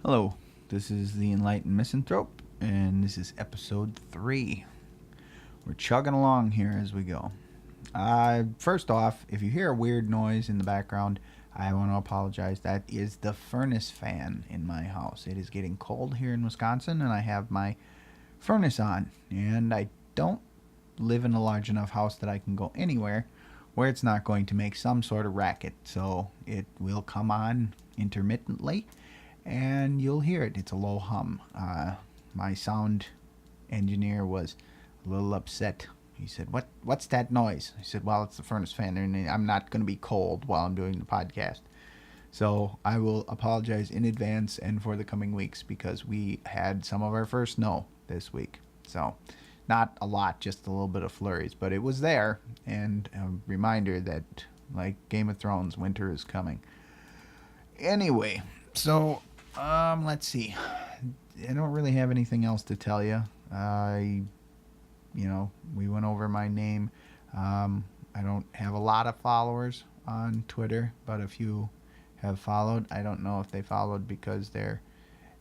Hello, this is the Enlightened Misanthrope, and this is episode 3. We're chugging along here as we go. First off, if you hear a weird noise in the background, I want to apologize. That is the furnace fan in my house. It is getting cold here in Wisconsin, and I have my furnace on, and I don't live in a large enough house that I can go anywhere where it's not going to make some sort of racket, so it will come on intermittently and you'll hear it. It's a low hum. My sound engineer was a little upset. He said, What's that noise? I said, well, it's the furnace fan, and I'm not going to be cold while I'm doing the podcast. So I will apologize in advance and for the coming weeks because we had some of our first snow this week. So not a lot, just a little bit of flurries, but it was there, and a reminder that, like Game of Thrones, winter is coming. Anyway, so let's see. I don't really have anything else to tell you. We went over my name. I don't have a lot of followers on Twitter, but a few have followed. I don't know if they followed because they're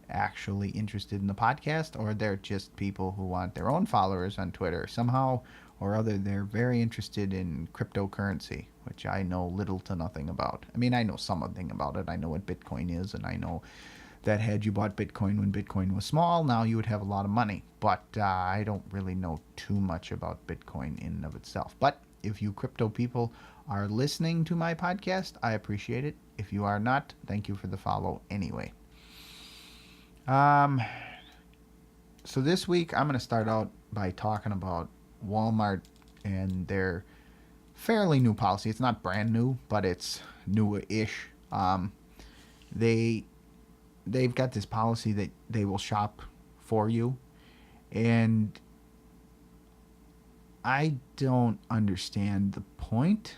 actually interested in the podcast or they're just people who want their own followers on Twitter. Somehow or other, they're very interested in cryptocurrency, which I know little to nothing about. I mean, I know something about it. I know what Bitcoin is, and I know that had you bought Bitcoin when Bitcoin was small, now you would have a lot of money. But I don't really know too much about Bitcoin in and of itself. But if you crypto people are listening to my podcast, I appreciate it. If you are not, thank you for the follow anyway. So this week I'm going to start out by talking about Walmart and their fairly new policy. It's not brand new, but it's new-ish. They've got this policy that they will shop for you, and I don't understand the point.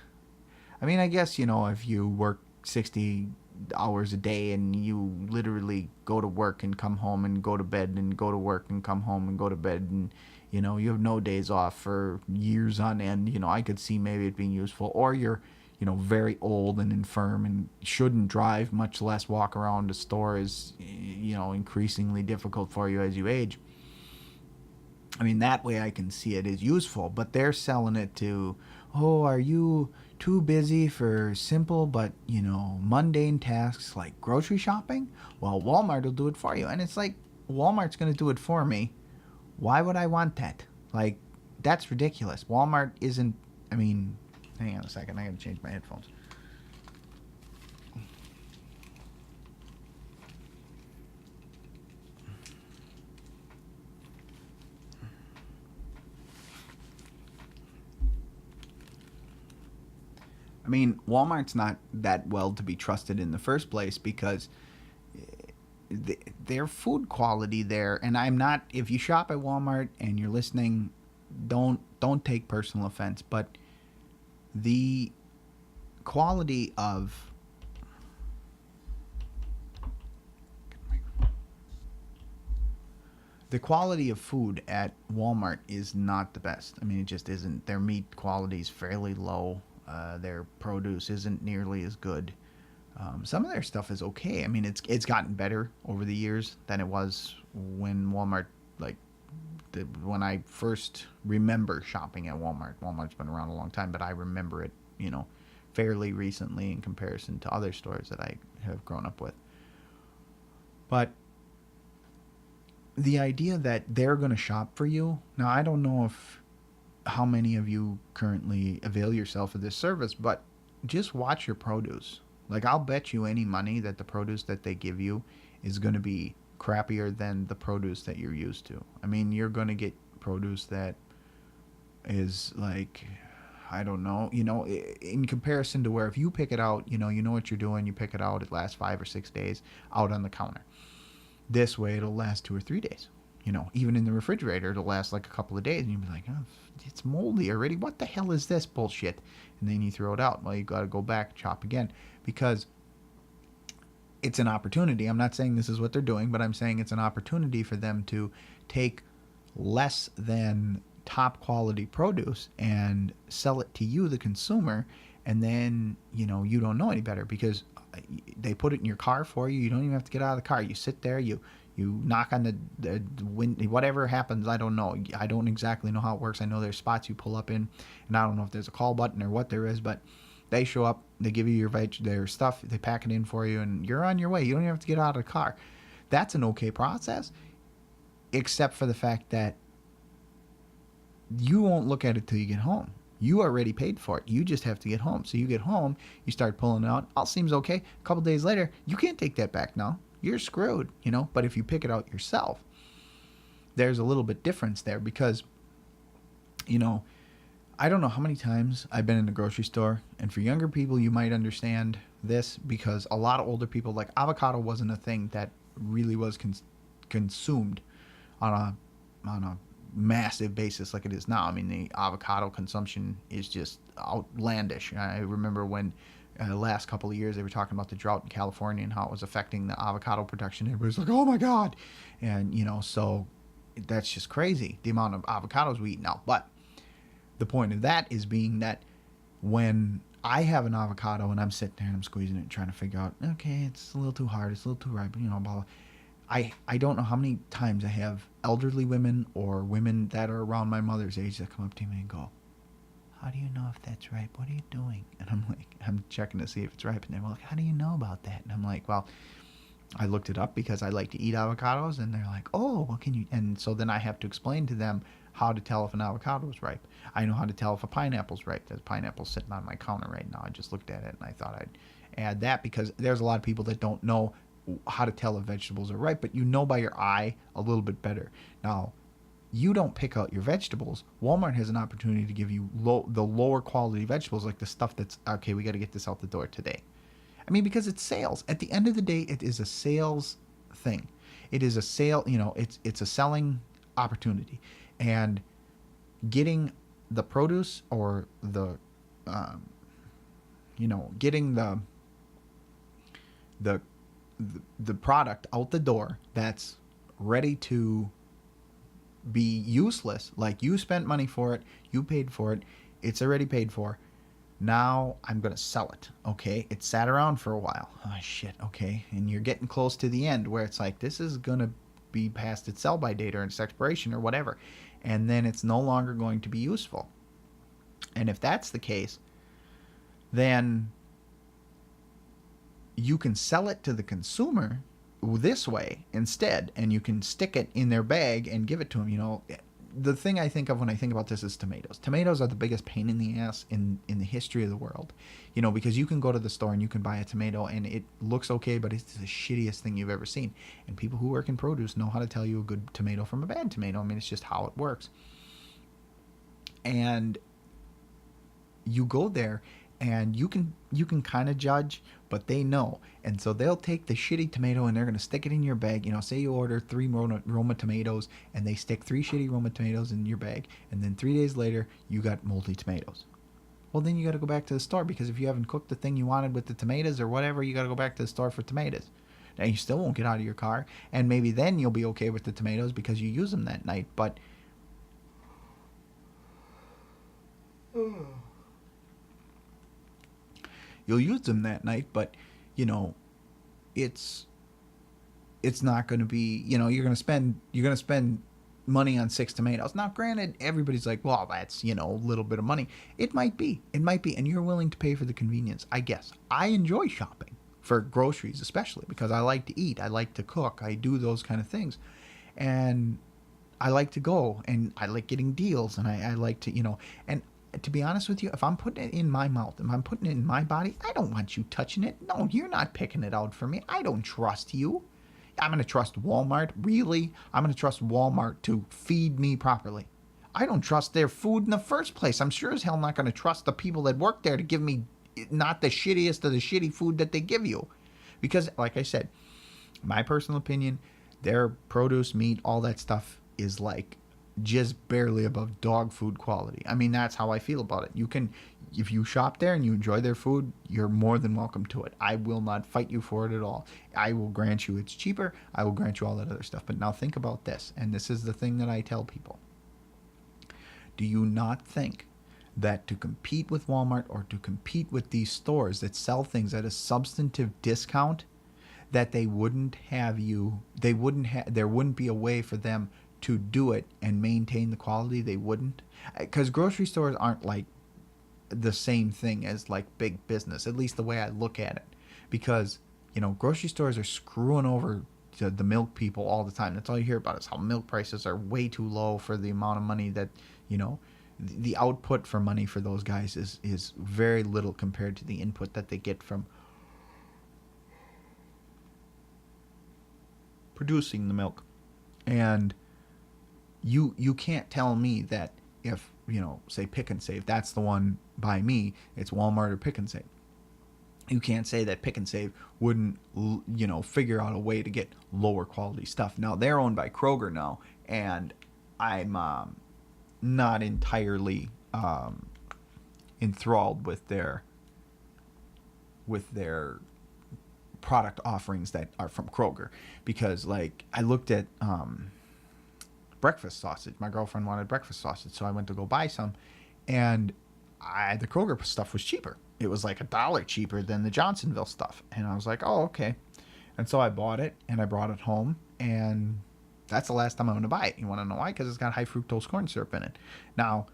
I mean, I guess, if you work 60 hours a day and you literally go to work and come home and go to bed and go to work and come home and go to bed and, you have no days off for years on end, I could see maybe it being useful. Or you're very old and infirm and shouldn't drive, much less walk around a store is, increasingly difficult for you as you age. I mean, that way I can see it as useful, but they're selling it to, are you too busy for simple but, mundane tasks like grocery shopping? Well, Walmart will do it for you. And it's like, Walmart's going to do it for me. Why would I want that? Like, that's ridiculous. Walmart isn't, hang on a second, I gotta change my headphones. Walmart's not that well to be trusted in the first place because their food quality there, and if you shop at Walmart and you're listening, don't take personal offense, but the quality of food at Walmart is not the best. It just isn't. Their meat quality is fairly low. Their produce isn't nearly as good. Some of their stuff is okay. It's gotten better over the years than it was when Walmart, when I first remember shopping at Walmart. Walmart's been around a long time, but I remember it, fairly recently in comparison to other stores that I have grown up with. But the idea that they're going to shop for you, now I don't know how many of you currently avail yourself of this service, but just watch your produce. I'll bet you any money that the produce that they give you is going to be crappier than the produce that you're used to. You're going to get produce that is I don't know, in comparison to where if you pick it out, you know what you're doing, you pick it out, it lasts 5 or 6 days out on the counter. This way it'll last 2 or 3 days. Even in the refrigerator, it'll last a couple of days, and you'll be like, oh, it's moldy already. What the hell is this bullshit? And then you throw it out. Well, you got to go back, chop again, because it's an opportunity. I'm not saying this is what they're doing, but I'm saying it's an opportunity for them to take less than top quality produce and sell it to you, the consumer, and then, you don't know any better, because they put it in your car for you. You don't even have to get out of the car. You sit there, you knock on the wind, whatever happens, I don't know. I don't exactly know how it works. I know there's spots you pull up in, and I don't know if there's a call button or what there is, but they show up, they give you their stuff, they pack it in for you, and you're on your way. You don't even have to get out of the car. That's an okay process, except for the fact that you won't look at it till you get home. You already paid for it. You just have to get home. So you get home, you start pulling it out. All seems okay. A couple days later, you can't take that back now. You're screwed, But if you pick it out yourself, there's a little bit difference there because, I don't know how many times I've been in the grocery store, and for younger people, you might understand this because a lot of older people, like avocado wasn't a thing that really was consumed on a massive basis like it is now. I mean, the avocado consumption is just outlandish. I remember when the last couple of years they were talking about the drought in California and how it was affecting the avocado production. Everybody's like, oh my God. And, so that's just crazy, the amount of avocados we eat now. But the point of that is being that when I have an avocado and I'm sitting there and I'm squeezing it and trying to figure out, okay, it's a little too hard, it's a little too ripe, blah, blah. I don't know how many times I have elderly women or women that are around my mother's age that come up to me and go, how do you know if that's ripe? What are you doing? And I'm like, I'm checking to see if it's ripe. And they're like, how do you know about that? And I'm like, well, I looked it up because I like to eat avocados. And they're like, oh, well, can you? And so then I have to explain to them how to tell if an avocado is ripe. I know how to tell if a pineapple's ripe. There's pineapple sitting on my counter right now. I just looked at it and I thought I'd add that because there's a lot of people that don't know how to tell if vegetables are ripe, but you know by your eye a little bit better. Now, you don't pick out your vegetables. Walmart has an opportunity to give you the lower quality vegetables, like the stuff that's, okay, we got to get this out the door today. I mean, because it's sales. At the end of the day, it is a sales thing. It is a sale, it's a selling opportunity. And getting the produce or the, getting the product out the door that's ready to be useless, like you spent money for it, you paid for it, it's already paid for, now I'm going to sell it. Okay, it sat around for a while. Oh shit. Okay, and you're getting close to the end where it's like this is going to be past its sell by date or its expiration or whatever, and then it's no longer going to be useful. And if that's the case, then you can sell it to the consumer this way instead, and you can stick it in their bag and give it to them. The thing I think of when I think about this is tomatoes. Tomatoes are the biggest pain in the ass in the history of the world, because you can go to the store and you can buy a tomato and it looks okay, but it's the shittiest thing you've ever seen. And people who work in produce know how to tell you a good tomato from a bad tomato. I mean, it's just how it works. And you go there and you can kind of judge, but they know. And so they'll take the shitty tomato and they're going to stick it in your bag. Say you order 3 Roma tomatoes and they stick 3 shitty Roma tomatoes in your bag. And then 3 days later, you got moldy tomatoes. Well, then you got to go back to the store because if you haven't cooked the thing you wanted with the tomatoes or whatever, you got to go back to the store for tomatoes. Now, you still won't get out of your car. And maybe then you'll be okay with the tomatoes because you use them that night. But you'll use them that night, but it's not going to be, you're going to spend money on 6 tomatoes. Now, granted, everybody's like, well, that's, a little bit of money. It might be, and you're willing to pay for the convenience, I guess. I enjoy shopping for groceries, especially because I like to eat, I like to cook, I do those kind of things, and I like to go, and I like getting deals, and I like to, and to be honest with you, if I'm putting it in my mouth, if I'm putting it in my body, I don't want you touching it. No, you're not picking it out for me. I don't trust you. I'm going to trust Walmart. Really? I'm going to trust Walmart to feed me properly. I don't trust their food in the first place. I'm sure as hell not going to trust the people that work there to give me not the shittiest of the shitty food that they give you. Because, like I said, my personal opinion, their produce, meat, all that stuff is like just barely above dog food quality. I mean, that's how I feel about it. You can, if you shop there and you enjoy their food, you're more than welcome to it. I will not fight you for it at all. I will grant you it's cheaper. I will grant you all that other stuff. But now think about this, and this is the thing that I tell people. Do you not think that to compete with Walmart or to compete with these stores that sell things at a substantive discount, that they wouldn't have you, there wouldn't be a way for them to do it and maintain the quality. They wouldn't, because grocery stores aren't like the same thing as like big business, at least the way I look at it, because grocery stores are screwing over the milk people all the time. That's all you hear about, is how milk prices are way too low for the amount of money that the output for money for those guys is very little compared to the input that they get from producing the milk. And you can't tell me that if say Pick and Save, that's the one by me, it's Walmart or Pick and Save. You can't say that Pick and Save wouldn't figure out a way to get lower quality stuff. Now they're owned by Kroger now, and I'm not entirely enthralled with their product offerings that are from Kroger, because like I looked at breakfast sausage. My girlfriend wanted breakfast sausage, so I went to go buy some, and the Kroger stuff was cheaper. It was like $1 cheaper than the Johnsonville stuff, and I was like, oh, okay. And so I bought it and I brought it home, and that's the last time I'm going to buy it. You want to know why? Because it's got high fructose corn syrup in it. Now,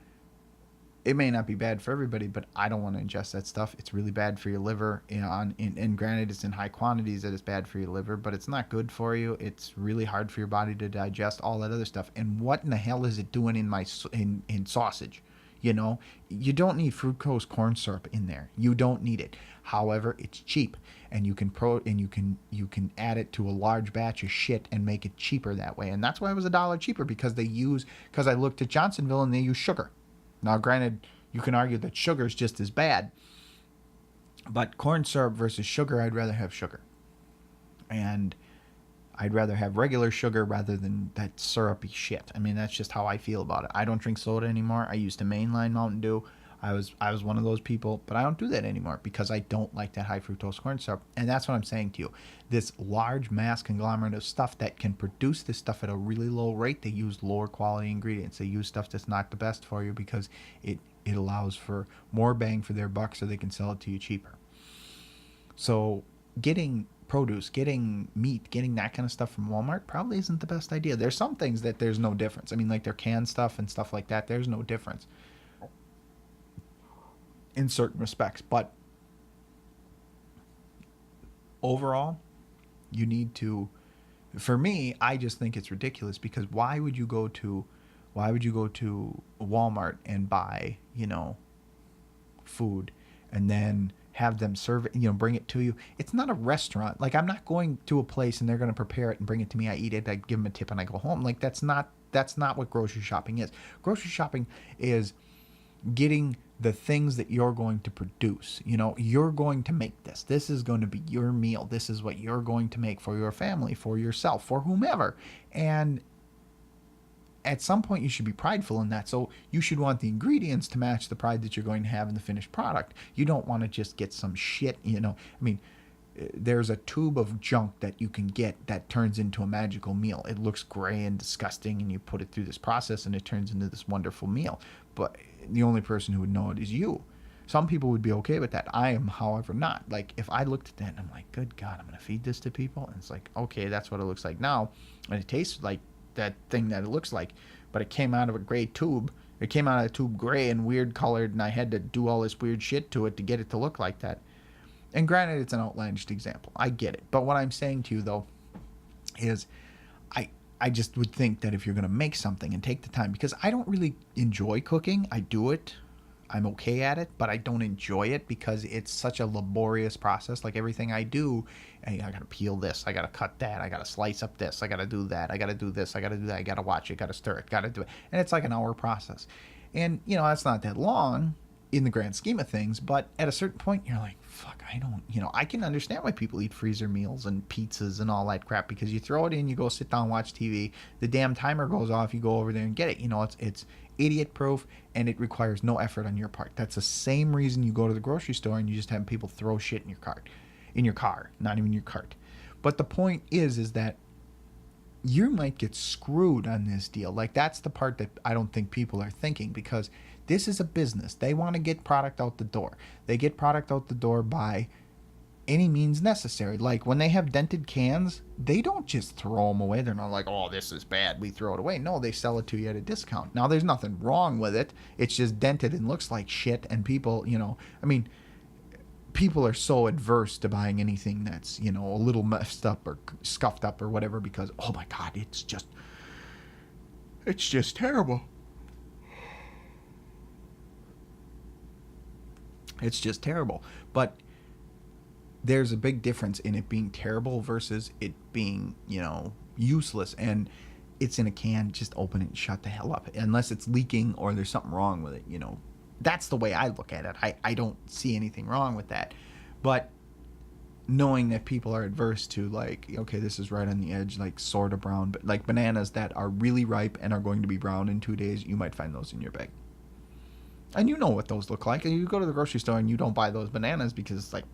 it may not be bad for everybody, but I don't want to ingest that stuff. It's really bad for your liver. And granted, it's in high quantities that it's bad for your liver, but it's not good for you. It's really hard for your body to digest all that other stuff. And what in the hell is it doing in sausage? You don't need fructose corn syrup in there. You don't need it. However, it's cheap, and you can add it to a large batch of shit and make it cheaper that way. And that's why it was $1 cheaper, because I looked at Johnsonville and they use sugar. Now, granted, you can argue that sugar is just as bad, but corn syrup versus sugar, I'd rather have sugar. And I'd rather have regular sugar rather than that syrupy shit. I mean, that's just how I feel about it. I don't drink soda anymore. I used to mainline Mountain Dew. I was one of those people, but I don't do that anymore because I don't like that high fructose corn syrup. And that's what I'm saying to you. This large mass conglomerate of stuff that can produce this stuff at a really low rate, they use lower quality ingredients. They use stuff that's not the best for you because it allows for more bang for their buck, so they can sell it to you cheaper. So getting produce, getting meat, getting that kind of stuff from Walmart probably isn't the best idea. There's some things that there's no difference. I mean, like their canned stuff and stuff like that, there's no difference in certain respects. But overall, you need to, for me, I just think it's ridiculous, because why would you go to Walmart and buy, food and then have them serve it, bring it to you? It's not a restaurant. Like, I'm not going to a place and they're going to prepare it and bring it to me. I eat it, I give them a tip, and I go home. Like, that's not what grocery shopping is. Grocery shopping is getting the things that you're going to produce. You're going to make this. This is going to be your meal. This is what you're going to make for your family, for yourself, for whomever. And at some point, you should be prideful in that. So you should want the ingredients to match the pride that you're going to have in the finished product. You don't want to just get some shit, I mean, there's a tube of junk that you can get that turns into a magical meal. It looks gray and disgusting, and you put it through this process and it turns into this wonderful meal. But the only person who would know it is you. Some people would be okay with that. I am, however, not. Like, if I looked at that and I'm like, good God, I'm going to feed this to people. And it's like, okay, that's what it looks like now. And it tastes like that thing that it looks like. But it came out of a gray tube. It came out of the tube gray and weird colored, and I had to do all this weird shit to it to get it to look like that. And granted, it's an outlandish example. I get it. But what I'm saying to you, though, is I just would think that if you're going to make something and take the time, because I don't really enjoy cooking. I do it. I'm okay at it, but I don't enjoy it because it's such a laborious process. Like everything I do, I got to peel this. I got to cut that. I got to slice up this. I got to do that. I got to do this. I got to do that. I got to watch it. Got to stir it. Got to do it. And it's like an hour process. And, that's not that long in the grand scheme of things, but at a certain point you're like, fuck, I don't, I can understand why people eat freezer meals and pizzas and all that crap, because you throw it in, you go sit down, watch TV, the damn timer goes off, you go over there and get it. It's idiot proof, and it requires no effort on your part. That's the same reason you go to the grocery store and you just have people throw shit in your car, not even your cart. But the point is that you might get screwed on this deal. Like, that's the part that I don't think people are thinking, because This is a business. They want to get product out the door. They get product out the door by any means necessary. Like when they have dented cans, they don't just throw them away. They're not like, oh, this is bad, we throw it away. No, they sell it to you at a discount. Now, there's nothing wrong with it. It's just dented and looks like shit. And people, people are so adverse to buying anything that's, a little messed up or scuffed up or whatever because, oh my God, it's just terrible. It's just terrible. But there's a big difference in it being terrible versus it being, useless. And it's in a can, just open it and shut the hell up. Unless it's leaking or there's something wrong with it, That's the way I look at it. I don't see anything wrong with that. But knowing that people are adverse to, like, okay, this is right on the edge, like sort of brown, but like bananas that are really ripe and are going to be brown in 2 days, you might find those in your bag. And you know what those look like. And you go to the grocery store and you don't buy those bananas because it's like,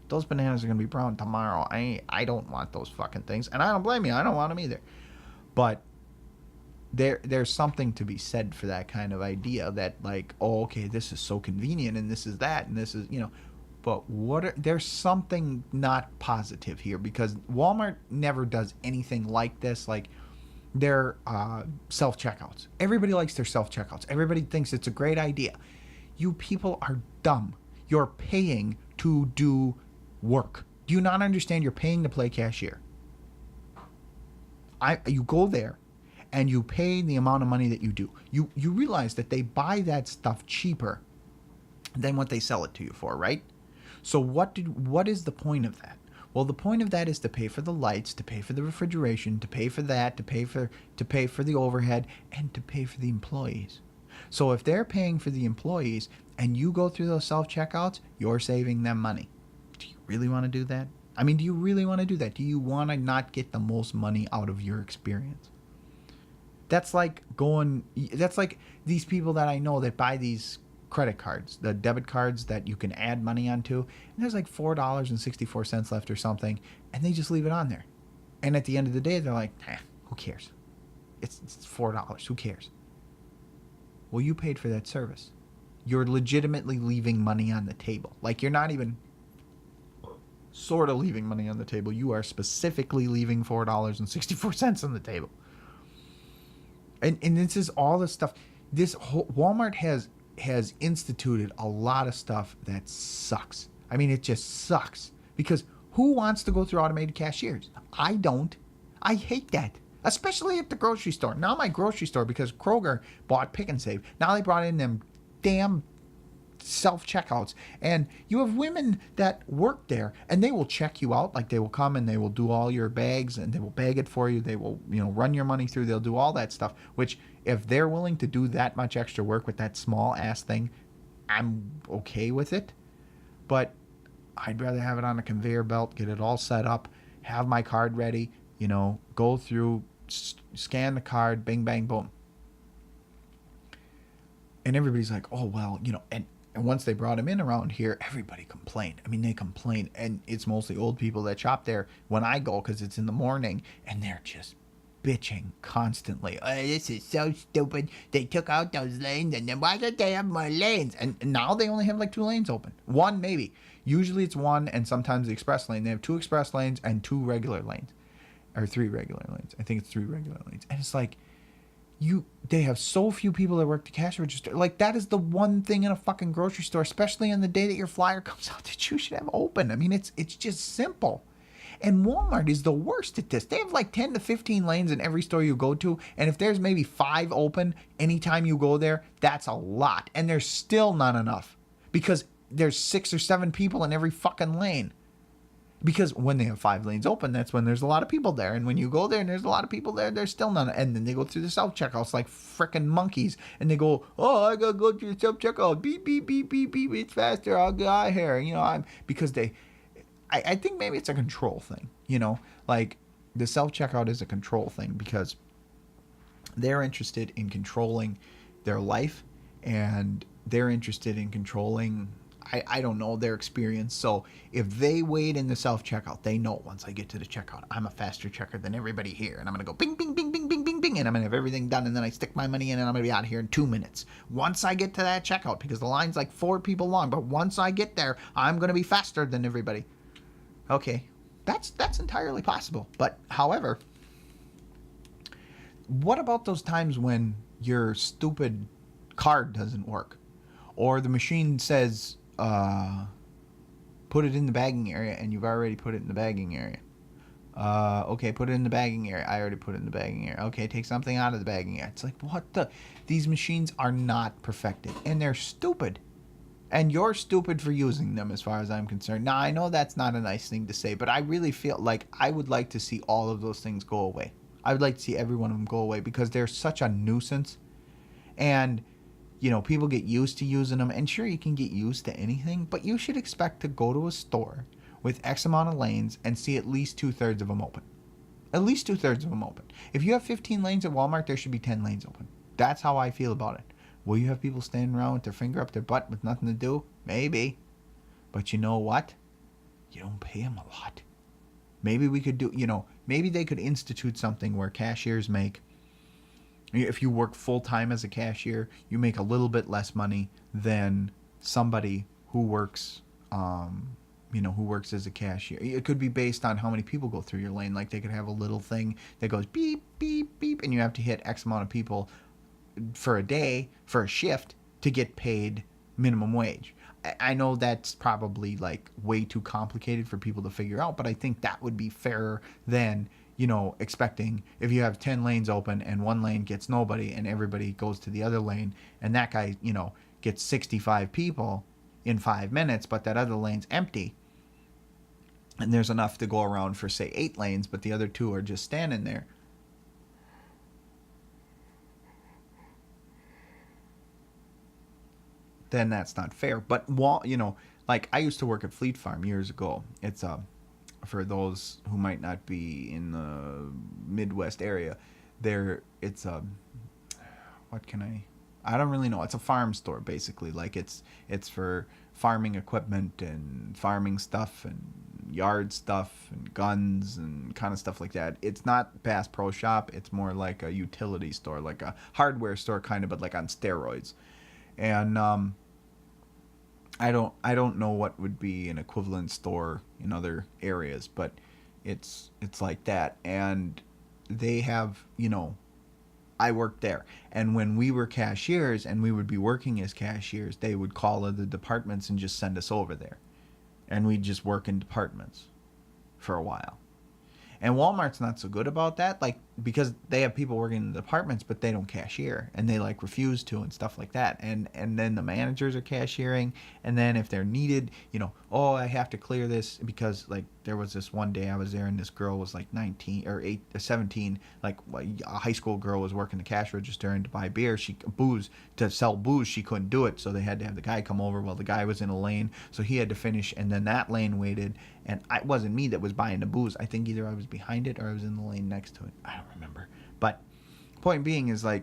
those bananas are going to be brown tomorrow. I don't want those fucking things. And I don't blame you. I don't want them either. But there's something to be said for that kind of idea that, like, oh, okay, this is so convenient and this is that and this is, but there's something not positive here because Walmart never does anything like this. Like their self-checkouts. Everybody likes their self-checkouts. Everybody thinks it's a great idea. You people are dumb. You're paying to do work. Do you not understand? You're paying to play cashier. You go there and you pay the amount of money that you do. You realize that they buy that stuff cheaper than what they sell it to you for, right? So what is the point of that? Well, the point of that is to pay for the lights, to pay for the refrigeration, to pay for that, to pay for the overhead, and to pay for the employees. So if they're paying for the employees and you go through those self-checkouts, you're saving them money. Do you really want to do that? Do you really want to do that? Do you want to not get the most money out of your experience? That's like these people that I know that buy these credit cards, the debit cards that you can add money onto, and there's like $4.64 left or something, and they just leave it on there. And at the end of the day, they're like, who cares? It's $4. Who cares? Well, you paid for that service. You're legitimately leaving money on the table. Like, you're not even sort of leaving money on the table. You are specifically leaving $4.64 on the table. And this is all the stuff. This whole, Walmart has instituted a lot of stuff that sucks. It just sucks. Because who wants to go through automated cashiers? I don't. I hate that. Especially at the grocery store. Now my grocery store, because Kroger bought Pick and Save, now they brought in them damn self-checkouts. And you have women that work there, and they will check you out. Like, they will come and they will do all your bags, and they will bag it for you. They will, run your money through. They'll do all that stuff, which if they're willing to do that much extra work with that small ass thing, I'm okay with it. But I'd rather have it on a conveyor belt, get it all set up, have my card ready, go through, scan the card, bing, bang, boom. And everybody's like, oh, well, and once they brought him in around here, everybody complained. They complain. And it's mostly old people that shop there when I go because it's in the morning. And they're just bitching constantly. Oh, this is so stupid. They took out those lanes. And then why don't they have more lanes? And now they only have like 2 lanes open. 1 maybe. Usually it's 1 and sometimes the express lane. They have 2 express lanes and 2 regular lanes. Or 3 regular lanes. I think it's 3 regular lanes. And it's like, they have so few people that work the cash register. Like, that is the one thing in a fucking grocery store, especially on the day that your flyer comes out, that you should have open. It's just simple. And Walmart is the worst at this. They have like 10 to 15 lanes in every store you go to. And if there's maybe 5 open anytime you go there, that's a lot. And there's still not enough because there's 6 or 7 people in every fucking lane. Because when they have 5 lanes open, that's when there's a lot of people there. And when you go there and there's a lot of people there, there's still none. And then they go through the self-checkouts like frickin' monkeys. And they go, oh, I got to go through the self-checkout. Beep, beep, beep, beep, beep. It's faster. I'll get out of here. Because I think maybe it's a control thing. Like the self-checkout is a control thing because they're interested in controlling their life. And they're interested in controlling I don't know their experience. So if they wait in the self-checkout, they know once I get to the checkout, I'm a faster checker than everybody here. And I'm going to go bing, bing, bing, bing, bing, bing, bing. And I'm going to have everything done. And then I stick my money in and I'm going to be out of here in 2 minutes. Once I get to that checkout, because the line's like 4 people long, but once I get there, I'm going to be faster than everybody. Okay, that's entirely possible. But however, what about those times when your stupid card doesn't work? Or the machine says, put it in the bagging area, and you've already put it in the bagging area. Okay, put it in the bagging area. I already put it in the bagging area. Okay, take something out of the bagging area. It's like, what the? These machines are not perfected, and they're stupid. And you're stupid for using them, as far as I'm concerned. Now, I know that's not a nice thing to say, but I really feel like I would like to see all of those things go away. I would like to see every one of them go away because they're such a nuisance. And people get used to using them, and sure, you can get used to anything, but you should expect to go to a store with X amount of lanes and see at least 2/3 of them open. At least 2/3 of them open. If you have 15 lanes at Walmart, there should be 10 lanes open. That's how I feel about it. Will you have people standing around with their finger up their butt with nothing to do? Maybe. But you know what? You don't pay them a lot. Maybe we could do, maybe they could institute something where cashiers make, if you work full-time as a cashier, you make a little bit less money than somebody who works, who works as a cashier. It could be based on how many people go through your lane. Like they could have a little thing that goes beep, beep, beep, and you have to hit X amount of people for a day, for a shift, to get paid minimum wage. I know that's probably like way too complicated for people to figure out, but I think that would be fairer than expecting if you have 10 lanes open and one lane gets nobody and everybody goes to the other lane and that guy, gets 65 people in 5 minutes, but that other lane's empty and there's enough to go around for, say, 8 lanes, but the other 2 are just standing there. Then that's not fair. But, like I used to work at Fleet Farm years ago. It's for those who might not be in the Midwest area, I don't really know. It's a farm store basically. Like it's for farming equipment and farming stuff and yard stuff and guns and kind of stuff like that. It's not Bass Pro Shop. It's more like a utility store, like a hardware store kind of, but like on steroids. And I don't know what would be an equivalent store in other areas, but it's like that. And they have, I worked there. And when we were cashiers and we would be working as cashiers, they would call the departments and just send us over there. And we'd just work in departments for a while. And Walmart's not so good about that, like, because they have people working in the departments, but they don't cashier, and they like refuse to and stuff like that. And then the managers are cashiering, and then if they're needed, I have to clear this because like there was this one day I was there and this girl was like 19 or 17, like a high school girl was working the cash register, and to buy beer, to sell booze, she couldn't do it, so they had to have the guy come over. Well, the guy was in a lane, so he had to finish, and then that lane waited. And it wasn't me that was buying the booze. I think either I was behind it or I was in the lane next to it. I don't remember. But point being is like,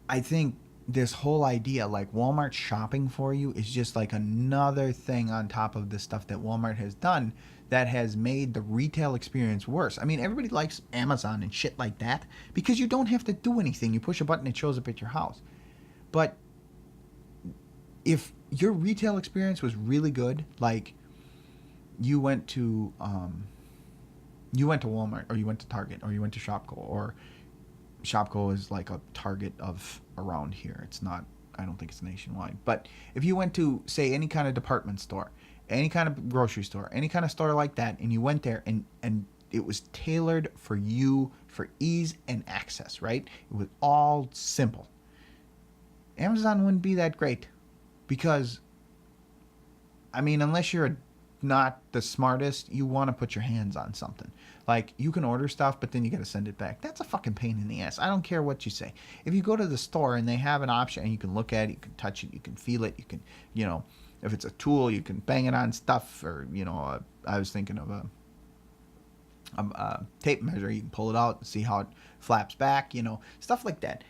I think this whole idea, like Walmart shopping for you, is just like another thing on top of the stuff that Walmart has done that has made the retail experience worse. I mean, everybody likes Amazon and shit like that because you don't have to do anything. You push a button, it shows up at your house. But if your retail experience was really good, like you went to Walmart, or you went to Target, or you went to Shopko, or Shopko is like a Target of around here. It's not, I don't think it's nationwide. But if you went to, say, any kind of department store, any kind of grocery store, any kind of store like that, and you went there and it was tailored for you for ease and access, right? It was all simple. Amazon wouldn't be that great. Because, I mean, unless you're not the smartest, you want to put your hands on something. Like, you can order stuff, but then you got to send it back. That's a fucking pain in the ass. I don't care what you say. If you go to the store and they have an option and you can look at it, you can touch it, you can feel it, you can, if it's a tool, you can bang it on stuff, or, I was thinking of a tape measure. You can pull it out and see how it flaps back, stuff like that.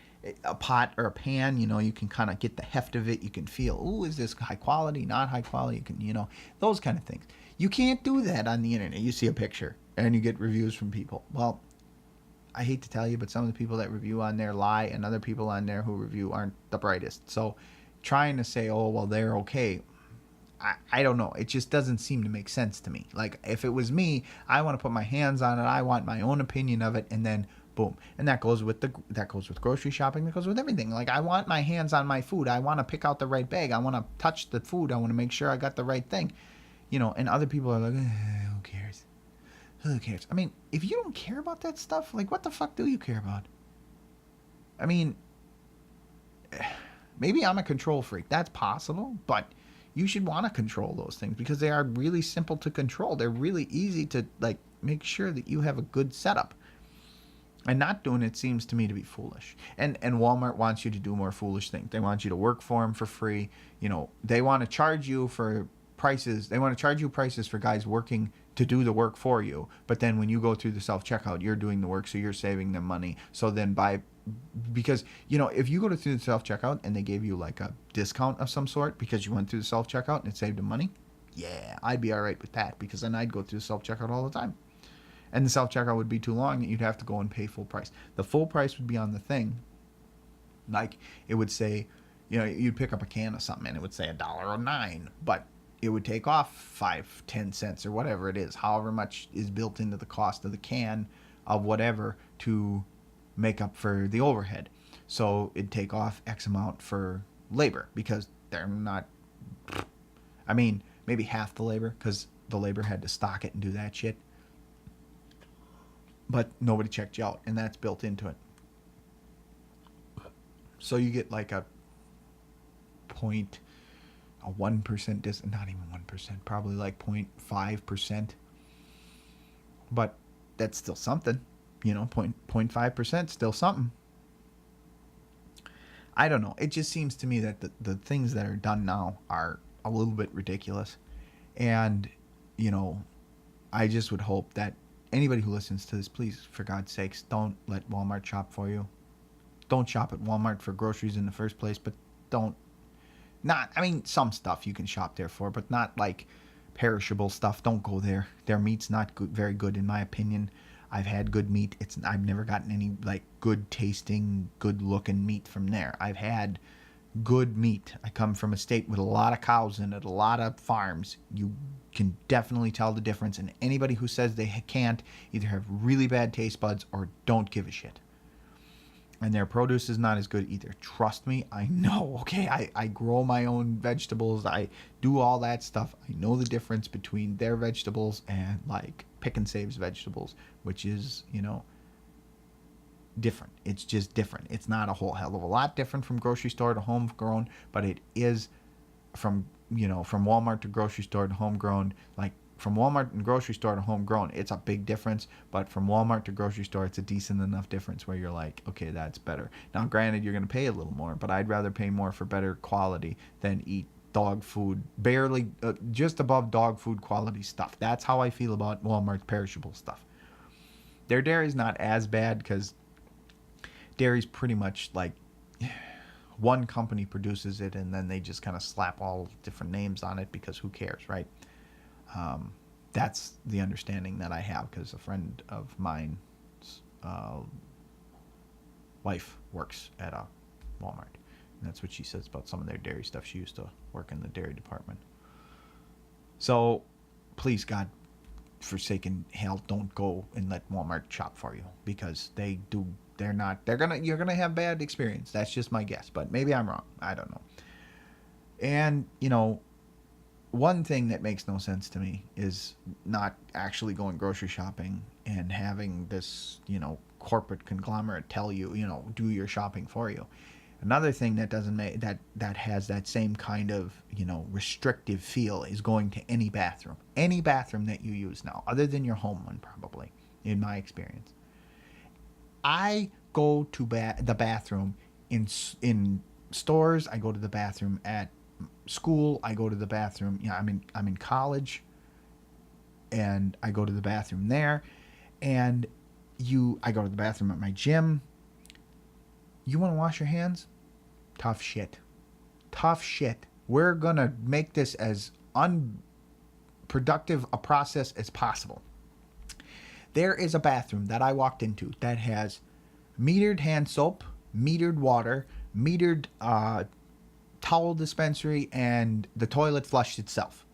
a pot or a pan, you can kind of get the heft of it. You can feel, oh, is this high quality, not high quality? You can, those kind of things. You can't do that on the internet. You see a picture and you get reviews from people. Well, I hate to tell you, but some of the people that review on there lie, and other people on there who review aren't the brightest. So trying to say, oh, well, they're okay, I don't know. It just doesn't seem to make sense to me. Like, if it was me, I want to put my hands on it. I want my own opinion of it, and then boom. And that goes with grocery shopping. That goes with everything. Like, I want my hands on my food. I want to pick out the right bag. I want to touch the food. I want to make sure I got the right thing. And other people are like, who cares? Who cares? I mean, if you don't care about that stuff, like, what the fuck do you care about? I mean, maybe I'm a control freak. That's possible, but you should want to control those things because they are really simple to control. They're really easy to, like, make sure that you have a good setup. And not doing it seems to me to be foolish. And Walmart wants you to do more foolish things. They want you to work for them for free. They want to charge you for prices. They want to charge you prices for guys working to do the work for you. But then when you go through the self-checkout, you're doing the work, so you're saving them money. So then because, if you go through the self-checkout and they gave you like a discount of some sort because you went through the self-checkout and it saved them money, yeah, I'd be all right with that because then I'd go through the self-checkout all the time. And the self-checkout would be too long and you'd have to go and pay full price. The full price would be on the thing. Like, it would say, you'd pick up a can of something and it would say $1.09, but it would take off 5-10 cents or whatever it is, however much is built into the cost of the can of whatever to make up for the overhead. So it'd take off X amount for labor because they're not, I mean, maybe half the labor because the labor had to stock it and do that shit. But nobody checked you out, and that's built into it. So you get like a 1% not even 1%, probably like 0.5%. But that's still something, 0.5% still something. I don't know. It just seems to me that the things that are done now are a little bit ridiculous. And, I just would hope that anybody who listens to this, please, for God's sakes, don't let Walmart shop for you. Don't shop at Walmart for groceries in the first place, but some stuff you can shop there for, but not like perishable stuff. Don't go there. Their meat's not good, very good in my opinion. I've had good meat. I've never gotten any like good tasting, good looking meat from there. I've had good meat. I come from a state with a lot of cows in it, a lot of farms. You can definitely tell the difference, and anybody who says they can't either have really bad taste buds or don't give a shit. And their produce is not as good either. Trust me, I know. Okay, I grow my own vegetables. I do all that stuff. I know the difference between their vegetables and like Pick and Save's vegetables, which is, different. It's just different. It's not a whole hell of a lot different from grocery store to homegrown, but it is from Walmart to grocery store to homegrown. Like, from Walmart and grocery store to homegrown, it's a big difference, but from Walmart to grocery store, it's a decent enough difference where you're like, okay, that's better. Now, granted, you're going to pay a little more, but I'd rather pay more for better quality than eat dog food, barely, just above dog food quality stuff. That's how I feel about Walmart's perishable stuff. Their dairy's not as bad because dairy's pretty much like one company produces it and then they just kind of slap all different names on it because who cares, right? That's the understanding that I have because a friend of mine's wife works at a Walmart. And that's what she says about some of their dairy stuff. She used to work in the dairy department. So, please, God, forsaken hell, don't go and let Walmart shop for you because you're gonna have bad experience. That's just my guess, but maybe I'm wrong. I don't know. And, one thing that makes no sense to me is not actually going grocery shopping and having this, corporate conglomerate tell you, do your shopping for you. Another thing that doesn't make that has that same kind of, restrictive feel is going to any bathroom that you use now, other than your home one, probably, in my experience. I go to the bathroom in stores. I go to the bathroom at school. I go to the bathroom. I'm in college, and I go to the bathroom there. And I go to the bathroom at my gym. You want to wash your hands? Tough shit. Tough shit. We're going to make this as unproductive a process as possible. There is a bathroom that I walked into that has metered hand soap, metered water, metered towel dispensary, and the toilet flushed itself.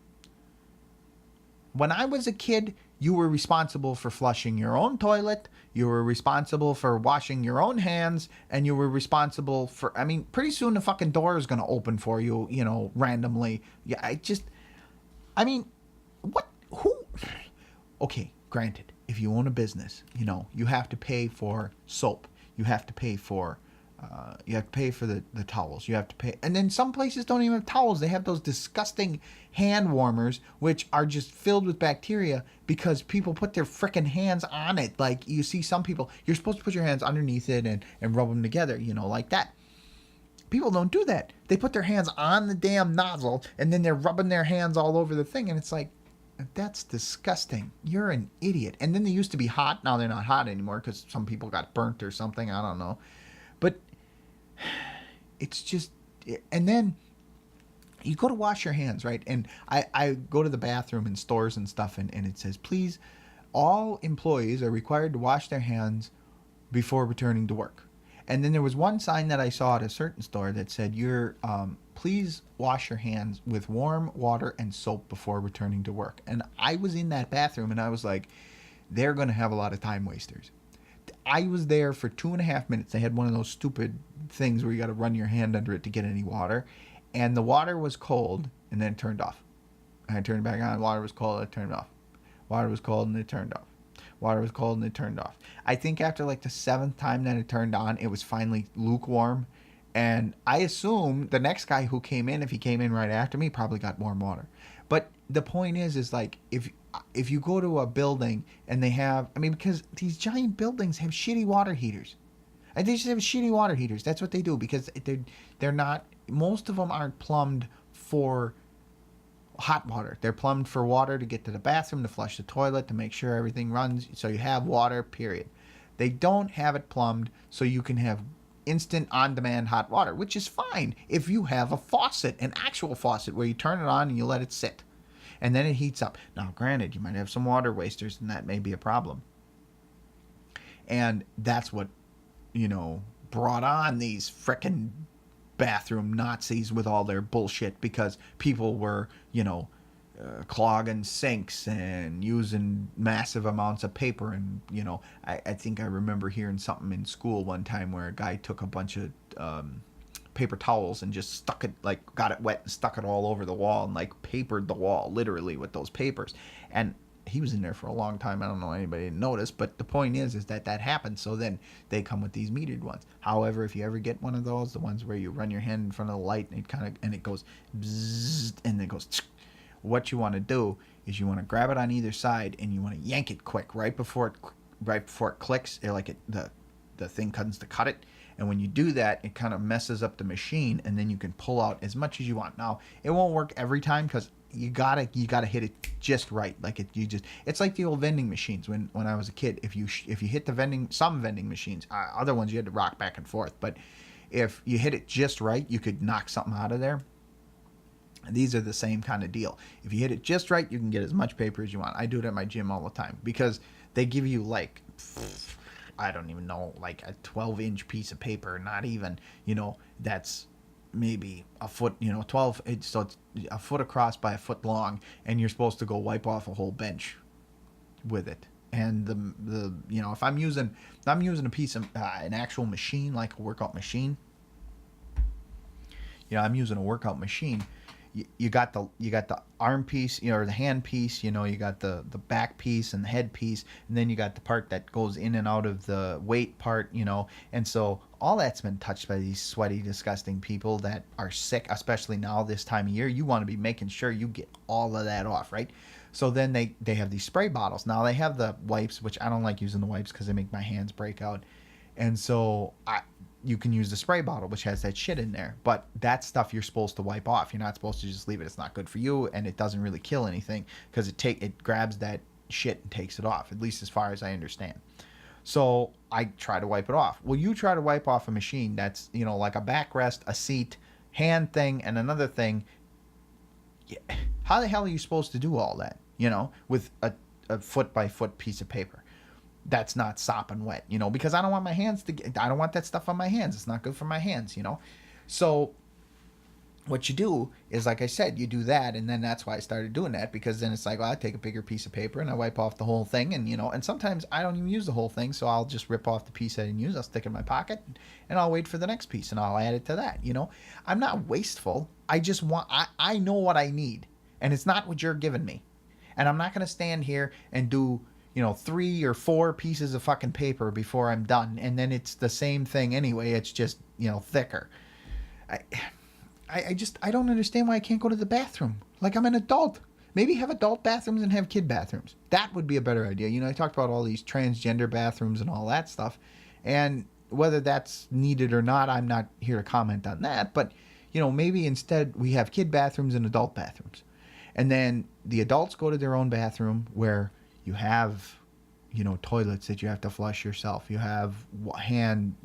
When I was a kid, you were responsible for flushing your own toilet, you were responsible for washing your own hands, and you were responsible for, I mean, pretty soon the fucking door is going to open for you, you know, randomly. Yeah, okay, granted, if you own a business, you know, you have to pay for soap, you have to pay for the towels. You have to pay. And then some places don't even have towels. They have those disgusting hand warmers, which are just filled with bacteria because people put their frickin' hands on it. Like, you see some people, you're supposed to put your hands underneath it and rub them together, you know, like that. People don't do that. They put their hands on the damn nozzle and then they're rubbing their hands all over the thing. And it's like, that's disgusting. You're an idiot. And then they used to be hot. Now they're not hot anymore because some people got burnt or something. I don't know. But it's just, and then you go to wash your hands, right? And I go to the bathroom in stores and stuff, and it says, please, all employees are required to wash their hands before returning to work. And then there was one sign that I saw at a certain store that said, please wash your hands with warm water and soap before returning to work. And I was in that bathroom and I was like, they're going to have a lot of time wasters. I was there for 2.5 minutes. They had one of those stupid things where you got to run your hand under it to get any water. And the water was cold and then it turned off. I turned it back on. Water was cold. It turned off. Water was cold and it turned off. Water was cold and it turned off. I think after like the 7th time that it turned on, it was finally lukewarm. And I assume the next guy who came in, if he came in right after me, probably got warm water. But the point is like, if you go to a building and they have, I mean, because these giant buildings have shitty water heaters. And they just have shitty water heaters. That's what they do, because they're not, most of them aren't plumbed for hot water. They're plumbed for water to get to the bathroom, to flush the toilet, to make sure everything runs so you have water, period. They don't have it plumbed so you can have instant on-demand hot water, which is fine if you have a faucet, an actual faucet where you turn it on and you let it sit. And then it heats up. Now, granted, you might have some water wasters, and that may be a problem. And that's what, you know, brought on these frickin' bathroom Nazis with all their bullshit, because people were, you know, clogging sinks and using massive amounts of paper. And, you know, I think I remember hearing something in school one time where a guy took a bunch of paper towels and just stuck it, like got it wet and stuck it all over the wall and like papered the wall literally with those papers. And he was in there for a long time. I don't know, anybody didn't notice, but the point is that happened. So then they come with these metered ones. However, if you ever get one of those, the ones where you run your hand in front of the light and it goes bzzz, and it goes tsk, what you want to do is you want to grab it on either side and you want to yank it quick right before it clicks. The thing comes to cut it. And when you do that, it kind of messes up the machine, and then you can pull out as much as you want. Now, it won't work every time because you gotta hit it just right. Like it's like the old vending machines when I was a kid. If you hit some vending machines, other ones you had to rock back and forth. But if you hit it just right, you could knock something out of there. And these are the same kind of deal. If you hit it just right, you can get as much paper as you want. I do it at my gym all the time because they give you like, I don't even know, like a 12-inch piece of paper, not even, you know, that's maybe a foot, you know, so it's a foot across by a foot long, and you're supposed to go wipe off a whole bench with it. And the you know, if I'm using a piece of an actual machine, like a workout machine, you know, I'm using a workout machine. You got the arm piece, you know, or the hand piece, you know, you got the back piece and the head piece, and then you got the part that goes in and out of the weight part, you know. And so all that's been touched by these sweaty, disgusting people that are sick, especially now this time of year. You want to be making sure you get all of that off, right? So then they have these spray bottles. Now they have the wipes, which I don't like using the wipes because they make my hands break out. And so you can use the spray bottle, which has that shit in there. But that stuff you're supposed to wipe off. You're not supposed to just leave it. It's not good for you, and it doesn't really kill anything because it grabs that shit and takes it off, at least as far as I understand. So I try to wipe it off. Well, you try to wipe off a machine that's, like a backrest, a seat, hand thing, and another thing. How the hell are you supposed to do all that, with a foot by foot piece of paper? That's not sopping wet, because I don't want my hands I don't want that stuff on my hands. It's not good for my hands. So what you do is, like I said, you do that, and then that's why I started doing that, because then it's like, well, I take a bigger piece of paper and I wipe off the whole thing, and sometimes I don't even use the whole thing, so I'll just rip off the piece I didn't use, I'll stick it in my pocket, and I'll wait for the next piece, and I'll add it to that, I'm not wasteful. I just want, I know what I need, and it's not what you're giving me, and I'm not going to stand here and do 3 or 4 pieces of fucking paper before I'm done, and then it's the same thing anyway, it's just, thicker. I don't understand why I can't go to the bathroom. Like, I'm an adult. Maybe have adult bathrooms and have kid bathrooms. That would be a better idea. I talked about all these transgender bathrooms and all that stuff. And whether that's needed or not, I'm not here to comment on that. But, maybe instead we have kid bathrooms and adult bathrooms. And then the adults go to their own bathroom where you have, toilets that you have to flush yourself. You have hand,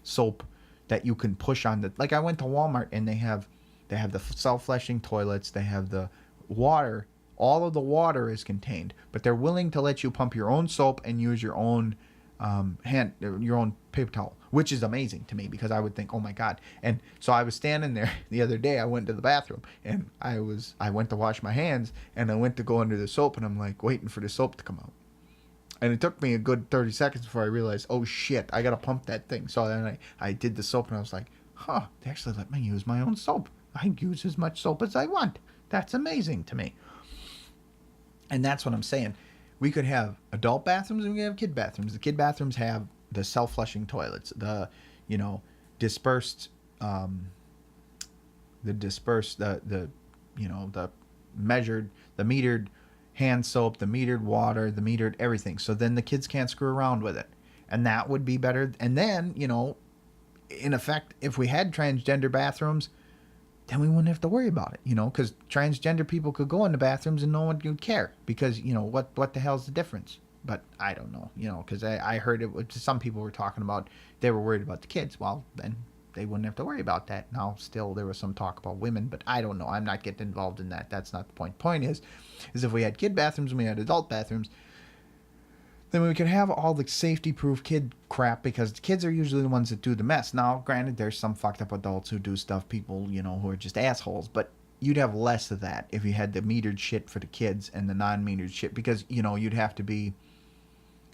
soap that you can push on the, like I went to Walmart and they have the self-flushing toilets, they have the water, all of the water is contained, but they're willing to let you pump your own soap and use your own your own paper towel, which is amazing to me, because I would think, oh my God. And so I was standing there the other day, I went to the bathroom and I went to wash my hands and I went to go under the soap and I'm like waiting for the soap to come out. And it took me a good 30 seconds before I realized, oh shit, I got to pump that thing. So then I did the soap and I was like, they actually let me use my own soap. I can use as much soap as I want. That's amazing to me. And that's what I'm saying. We could have adult bathrooms and we could have kid bathrooms. The kid bathrooms have the self-flushing toilets, the, dispersed, the metered hand soap, the metered water, the metered everything. So then the kids can't screw around with it. And that would be better. And then, in effect, if we had transgender bathrooms, then we wouldn't have to worry about it, because transgender people could go in the bathrooms and no one would care, because, what the hell's the difference? But I don't know, because I heard some people were talking about, they were worried about the kids. Well, then they wouldn't have to worry about that. Now, still, there was some talk about women, but I don't know. I'm not getting involved in that. That's not the point. Point is if we had kid bathrooms and we had adult bathrooms, then we could have all the safety-proof kid crap, because the kids are usually the ones that do the mess. Now, granted, there's some fucked up adults who do stuff, people, who are just assholes, but you'd have less of that if you had the metered shit for the kids and the non-metered shit, because, you'd have to be,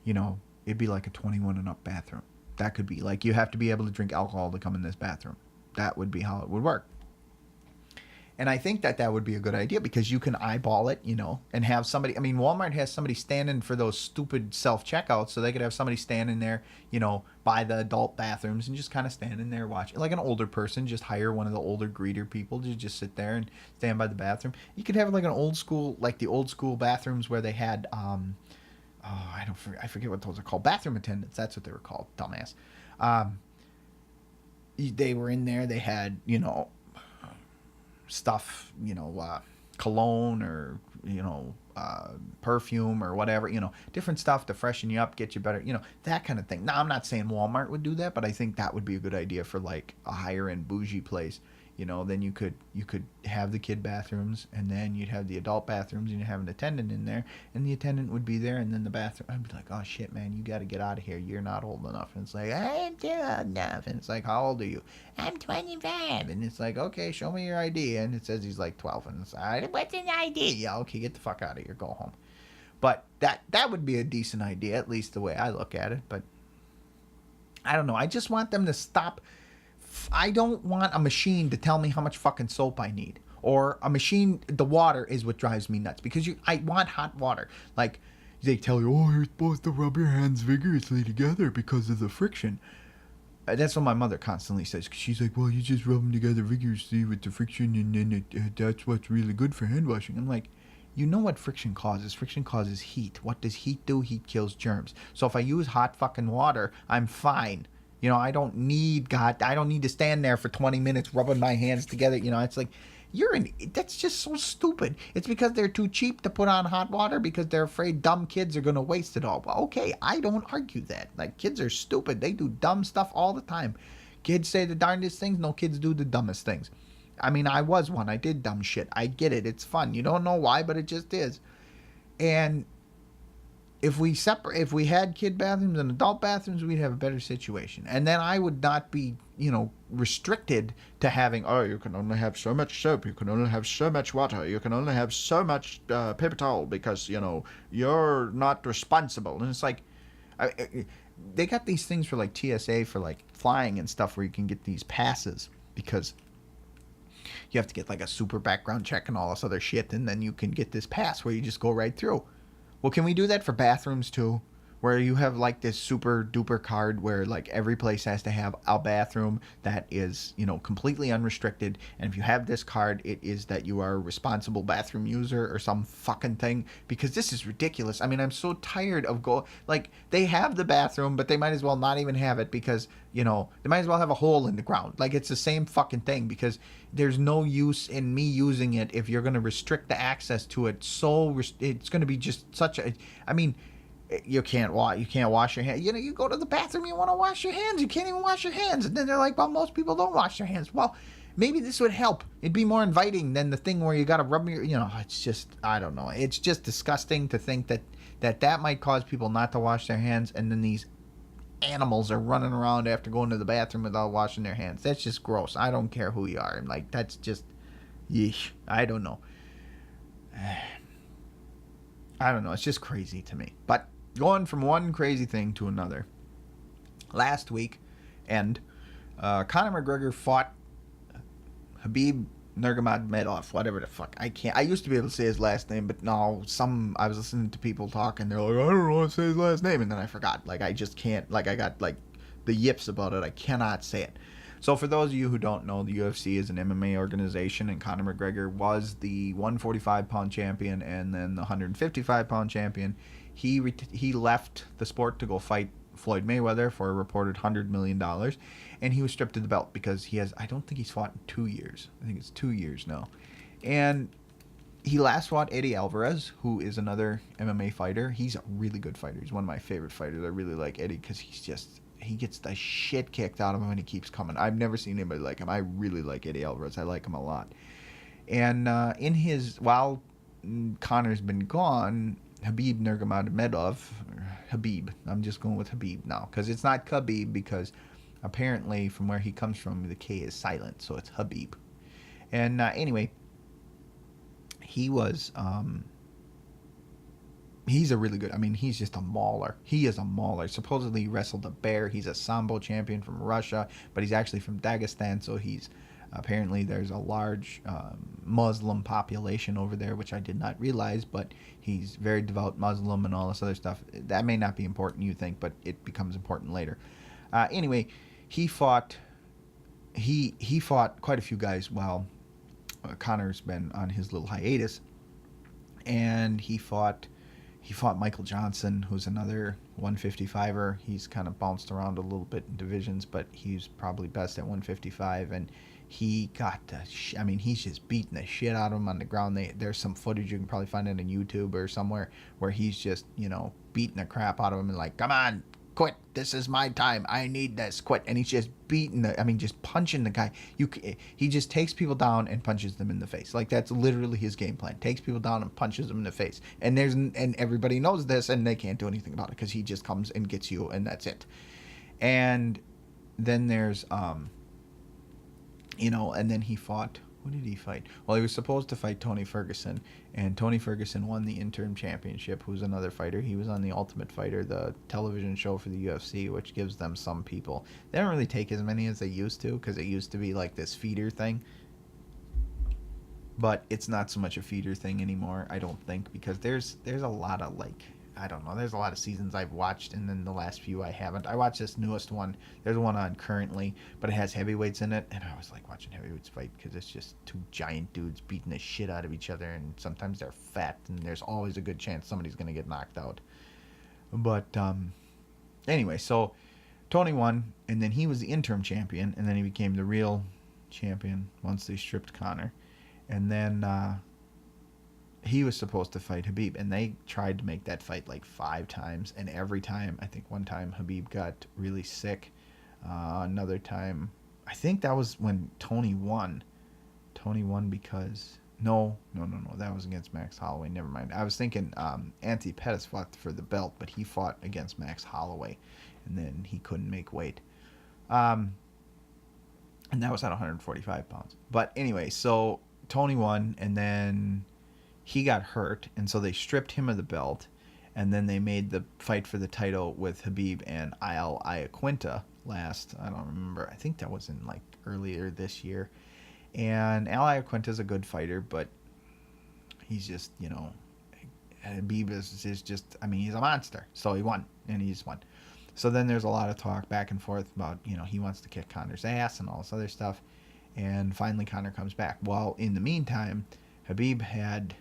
it'd be like a 21 and up bathroom. That could be, like, you have to be able to drink alcohol to come in this bathroom. That would be how it would work. And I think that would be a good idea, because you can eyeball it, and have somebody, Walmart has somebody standing for those stupid self-checkouts, so they could have somebody standing there, by the adult bathrooms and just kind of standing there watching, like an older person, just hire one of the older greeter people to just sit there and stand by the bathroom. You could have like an old school, like the old school bathrooms where they had, I forget what those are called, bathroom attendants, that's what they were called, dumbass. They were in there, they had, stuff, cologne or, perfume or whatever, different stuff to freshen you up, get you better, that kind of thing. Now, I'm not saying Walmart would do that, but I think that would be a good idea for like a higher end bougie place. Then you could have the kid bathrooms, and then you'd have the adult bathrooms, and you'd have an attendant in there, and the attendant would be there, and then the bathroom, I'd be like, oh shit, man, you got to get out of here, you're not old enough. And it's like, I'm too old enough. And it's like, how old are you? I'm 25. And it's like, okay, show me your ID. And it says he's like 12. And it's like, what's an ID? Yeah, okay, get the fuck out of here, go home. But that would be a decent idea, at least the way I look at it. But I don't know, I just want them to stop. I don't want a machine to tell me how much fucking soap I need, or a machine. The water is what drives me nuts, because I want hot water. Like, they tell you, oh, you're supposed to rub your hands vigorously together because of the friction. That's what my mother constantly says. She's like, well, you just rub them together vigorously with the friction, and then that's what's really good for hand washing. I'm like, you know what friction causes? Friction causes heat. What does heat do? Heat kills germs. So if I use hot fucking water, I'm fine. I don't need to stand there for 20 minutes rubbing my hands together. It's like, That's just so stupid. It's because they're too cheap to put on hot water because they're afraid dumb kids are going to waste it all. Well, okay, I don't argue that. Like, kids are stupid. They do dumb stuff all the time. Kids say the darndest things. No, kids do the dumbest things. I mean, I was one. I did dumb shit. I get it. It's fun. You don't know why, but it just is. And if we had kid bathrooms and adult bathrooms, we'd have a better situation. And then I would not be, restricted to having, you can only have so much soap, you can only have so much water, you can only have so much paper towel because, you're not responsible. And it's like, they got these things for like TSA for like flying and stuff where you can get these passes because you have to get like a super background check and all this other shit, and then you can get this pass where you just go right through. Well, can we do that for bathrooms too? Where you have like this super duper card where like every place has to have a bathroom that is, completely unrestricted. And if you have this card, it is that you are a responsible bathroom user or some fucking thing. Because this is ridiculous. I mean, I'm so tired of they have the bathroom, but they might as well not even have it because, they might as well have a hole in the ground. Like, it's the same fucking thing because there's no use in me using it if you're going to restrict the access to it. It's going to be just such a, I mean, you can't wash your hands. You go to the bathroom, you want to wash your hands, you can't even wash your hands. And then they're like, well, most people don't wash their hands. Well, maybe this would help. It'd be more inviting than the thing where you got to rub your, it's just, I don't know. It's just disgusting to think that might cause people not to wash their hands, and then these animals are running around after going to the bathroom without washing their hands. That's just gross. I don't care who you are. Like, that's just, yeesh. I don't know. I don't know. It's just crazy to me. But going from one crazy thing to another. Last week, Conor McGregor fought Habib Nurmagomedov, whatever the fuck. I used to be able to say his last name, but no, I was listening to people talking, they're like, I don't know how to say his last name, and then I forgot. Like, I just can't, like, I got, like, the yips about it. I cannot say it. So for those of you who don't know, the UFC is an MMA organization, and Conor McGregor was the 145-pound champion and then the 155-pound champion. He left the sport to go fight Floyd Mayweather for a reported $100 million, and he was stripped of the belt because I don't think he's fought in 2 years. I think it's 2 years now. And he last fought Eddie Alvarez, who is another MMA fighter. He's a really good fighter. He's one of my favorite fighters. I really like Eddie because he gets the shit kicked out of him and he keeps coming. I've never seen anybody like him. I really like Eddie Alvarez. I like him a lot. And while Conor's been gone, Habib Nurmagomedov, Habib, I'm just going with Habib now, because it's not Khabib, because apparently from where he comes from, the K is silent, so it's Habib. And anyway, he was, he's a really good, he's just a mauler. He is a mauler. Supposedly he wrestled a bear. He's a Sambo champion from Russia, but he's actually from Dagestan, so apparently there's a large Muslim population over there, which I did not realize, but he's very devout Muslim and all this other stuff. That may not be important, you think, but it becomes important later. Anyway, he fought quite a few guys while Conor's been on his little hiatus, and he fought Michael Johnson, who's another 155er. He's kind of bounced around a little bit in divisions, but he's probably best at 155, and he got he's just beating the shit out of him on the ground. There's some footage you can probably find it on YouTube or somewhere where he's just, beating the crap out of him and like, come on, quit. This is my time. I need this. Quit. And he's just just punching the guy. He just takes people down and punches them in the face. Like, that's literally his game plan. Takes people down and punches them in the face. And everybody knows this, and they can't do anything about it because he just comes and gets you, and that's it. And then there's and then he fought. Who did he fight? Well, he was supposed to fight Tony Ferguson, and Tony Ferguson won the interim championship, who's another fighter. He was on The Ultimate Fighter, the television show for the UFC, which gives them some people. They don't really take as many as they used to, because it used to be like this feeder thing. But it's not so much a feeder thing anymore, I don't think, because there's a lot of, there's a lot of seasons I've watched, and then the last few I haven't. I watched this newest one. There's one on currently, but it has heavyweights in it, and I was like watching heavyweights fight because it's just two giant dudes beating the shit out of each other, and sometimes they're fat, and there's always a good chance somebody's going to get knocked out. But anyway, so Tony won, and then he was the interim champion, and then he became the real champion once they stripped Conor. And then he was supposed to fight Habib, and they tried to make that fight like 5 times, and every time, I think one time Habib got really sick. Another time, I think that was when Tony won. Tony won because no, that was against Max Holloway. Never mind. I was thinking Anthony Pettis fought for the belt, but he fought against Max Holloway, and then he couldn't make weight. And that was at 145 pounds. But anyway, so Tony won, and then he got hurt, and so they stripped him of the belt, and then they made the fight for the title with Habib and Al Iaquinta last. I don't remember. I think that was in like earlier this year. And Al Iaquinta is a good fighter, but he's just, Habib is just, I mean, he's a monster. So he won, and he just won. So then there's a lot of talk back and forth about, he wants to kick Conor's ass and all this other stuff. And finally Conor comes back. Well, in the meantime, Habib had,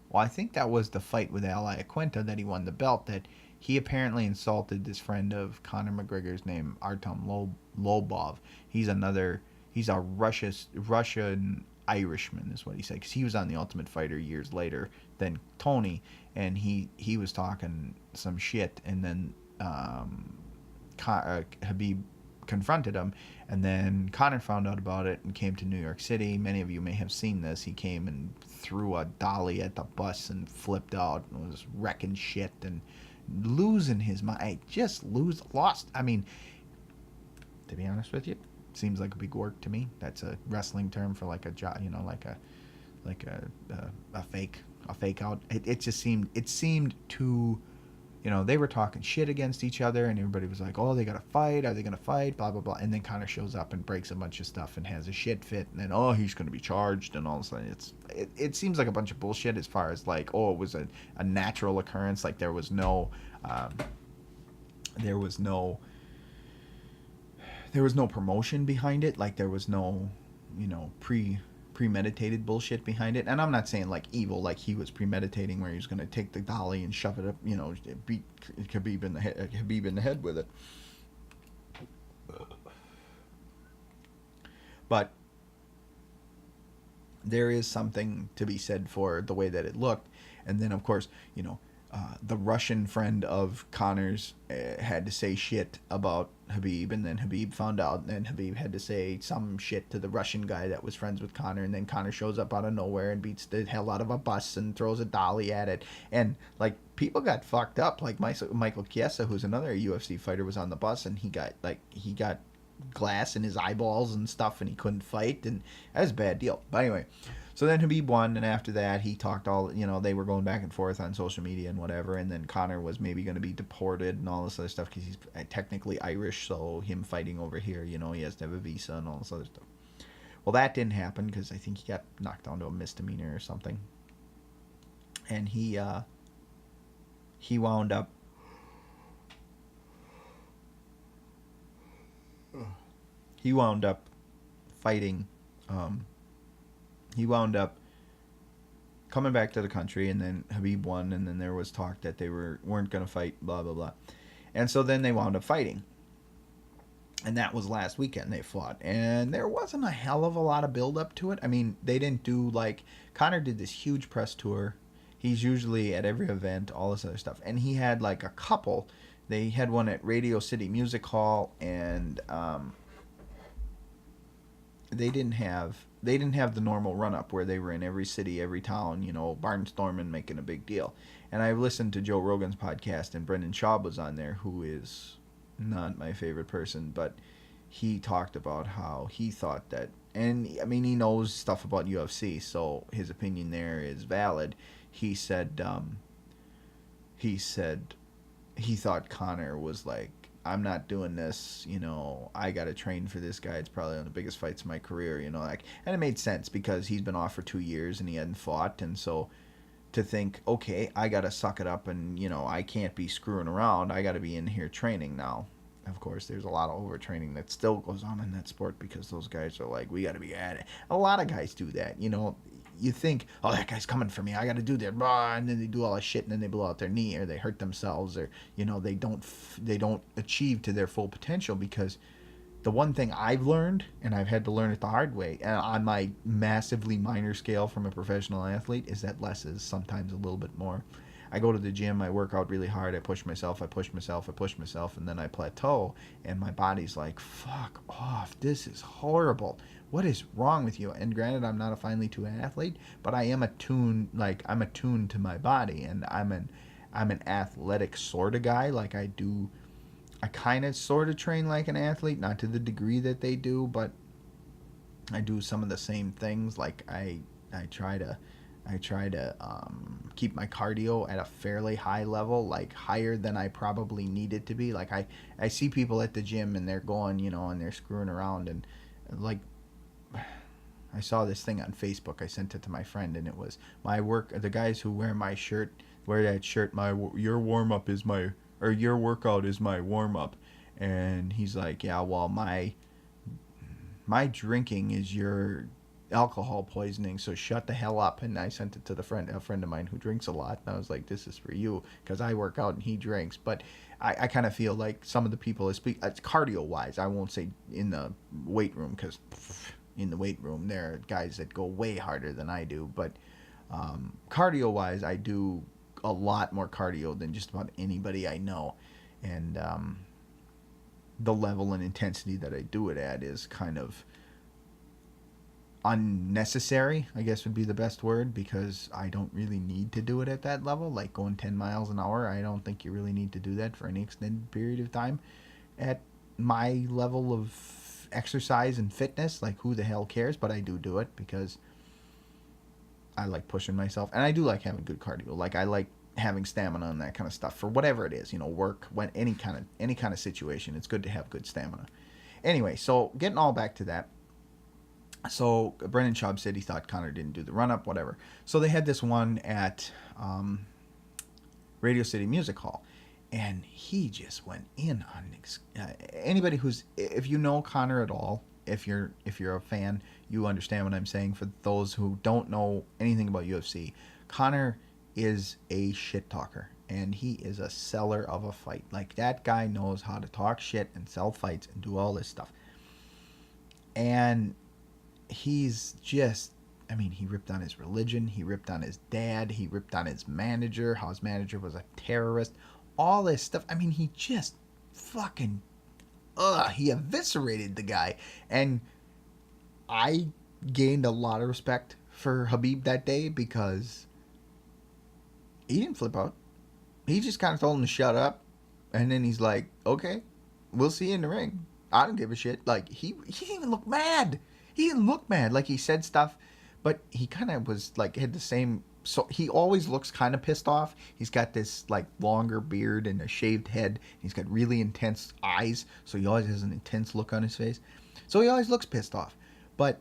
well, I think that was the fight with Al Iaquinta that he won the belt, that he apparently insulted this friend of Conor McGregor's named Artem Lobov. He's a Russian Irishman is what he said, because he was on the Ultimate Fighter years later than Tony, and he was talking some shit, and then Habib confronted him, and then Conor found out about it and came to New York City. Many of you may have seen this. He came and threw a dolly at the bus and flipped out and was wrecking shit and losing his mind. Lost. I mean, to be honest with you, seems like a big work to me. That's a wrestling term for like a job, like a fake out. It just seemed too, they were talking shit against each other, and everybody was like, oh, they gotta fight, are they gonna fight, blah blah blah. And then Conor shows up and breaks a bunch of stuff and has a shit fit, and then, oh, he's gonna be charged, and all of a sudden it seems like a bunch of bullshit as far as like, oh, it was a natural occurrence, like there was no promotion behind it, like there was no premeditated bullshit behind it. And I'm not saying like evil, like he was premeditating where he was going to take the dolly and shove it up, beat Habib in the head with it. But there is something to be said for the way that it looked. And then of course, the Russian friend of Conor's had to say shit about Habib, and then Habib found out, and then Habib had to say some shit to the Russian guy that was friends with Conor, and then Conor shows up out of nowhere and beats the hell out of a bus and throws a dolly at it, and like people got fucked up. Like Michael Chiesa, who's another UFC fighter, was on the bus, and he got glass in his eyeballs and stuff, and he couldn't fight, and that was a bad deal. But anyway, so then Habib won, and after that he talked all, they were going back and forth on social media and whatever, and then Conor was maybe going to be deported and all this other stuff because he's technically Irish, so him fighting over here, he has to have a visa and all this other stuff. Well, that didn't happen because I think he got knocked down to a misdemeanor or something, and he wound up fighting. He wound up coming back to the country, and then Habib won, and then there was talk that they weren't going to fight, blah blah blah, and so then they wound up fighting, and that was last weekend they fought, and there wasn't a hell of a lot of build up to it. I mean, they didn't do like Conor did this huge press tour. He's usually at every event, all this other stuff, and he had like a couple. They had one at Radio City Music Hall, and they didn't have the normal run up where they were in every city, every town, barnstorming, making a big deal. And I listened to Joe Rogan's podcast, and Brendan Schaub was on there, who is not my favorite person, but he talked about how he thought that, and I mean, he knows stuff about UFC, so his opinion there is valid. He said he thought Conor was like, I'm not doing this, I got to train for this guy. It's probably one of the biggest fights of my career, and it made sense because he's been off for 2 years and he hadn't fought. And so to think, okay, I got to suck it up and, I can't be screwing around. I got to be in here training now. Of course, there's a lot of overtraining that still goes on in that sport because those guys are like, we got to be at it. A lot of guys do that, You think, oh, that guy's coming for me, I got to do that, and then they do all that shit, and then they blow out their knee, or they hurt themselves, or they don't achieve to their full potential because the one thing I've learned, and I've had to learn it the hard way, and on my massively minor scale from a professional athlete, is that less is sometimes a little bit more. I go to the gym, I work out really hard, I push myself, and then I plateau, and my body's like, fuck off, this is horrible. What is wrong with you? And granted, I'm not a finely tuned athlete, but I am I'm attuned to my body, and I'm an athletic sort of guy. Like I kind of sort of train like an athlete, not to the degree that they do, but I do some of the same things. Like I try to keep my cardio at a fairly high level, like higher than I probably need it to be. Like I see people at the gym and they're going, and they're screwing around, and like I saw this thing on Facebook. I sent it to my friend, and it was the guys who wear my shirt, wear that shirt. Your warm up is my, or your workout is my warm up, and he's like, yeah, well, my drinking is your alcohol poisoning, so shut the hell up. And I sent it to a friend of mine who drinks a lot, and I was like, this is for you, because I work out and he drinks. But I kind of feel like some of the people, cardio wise, I won't say in the weight room, because in the weight room there are guys that go way harder than I do, but cardio wise, I do a lot more cardio than just about anybody I know. And the level and intensity that I do it at is kind of unnecessary, I guess would be the best word, because I don't really need to do it at that level. Like going 10 miles an hour, I don't think you really need to do that for any extended period of time at my level of exercise and fitness. Like, who the hell cares? But I do it because I like pushing myself, and I do like having good cardio. Like, I like having stamina and that kind of stuff for whatever it is, work, when any kind of situation. It's good to have good stamina. Anyway, so getting all back to that. So Brendan Schaub said he thought Connor didn't do the run-up, whatever. So they had this one at Radio City Music Hall, and he just went in on anybody who's, if you know Connor at all, if you're a fan, you understand what I'm saying. For those who don't know anything about UFC, Connor is a shit talker, and he is a seller of a fight. Like, that guy knows how to talk shit and sell fights and do all this stuff. And he's just, he ripped on his religion, he ripped on his dad, he ripped on his manager, how his manager was a terrorist, all this stuff. He just fucking, he eviscerated the guy. And I gained a lot of respect for Khabib that day, because he didn't flip out. He just kind of told him to shut up, and then he's like, okay, we'll see you in the ring. I don't give a shit. Like, he didn't even look mad. He didn't look mad. Like, he said stuff, but he kind of was like, had the same, so he always looks kind of pissed off. He's got this like longer beard and a shaved head. He's got really intense eyes, so he always has an intense look on his face. So he always looks pissed off. But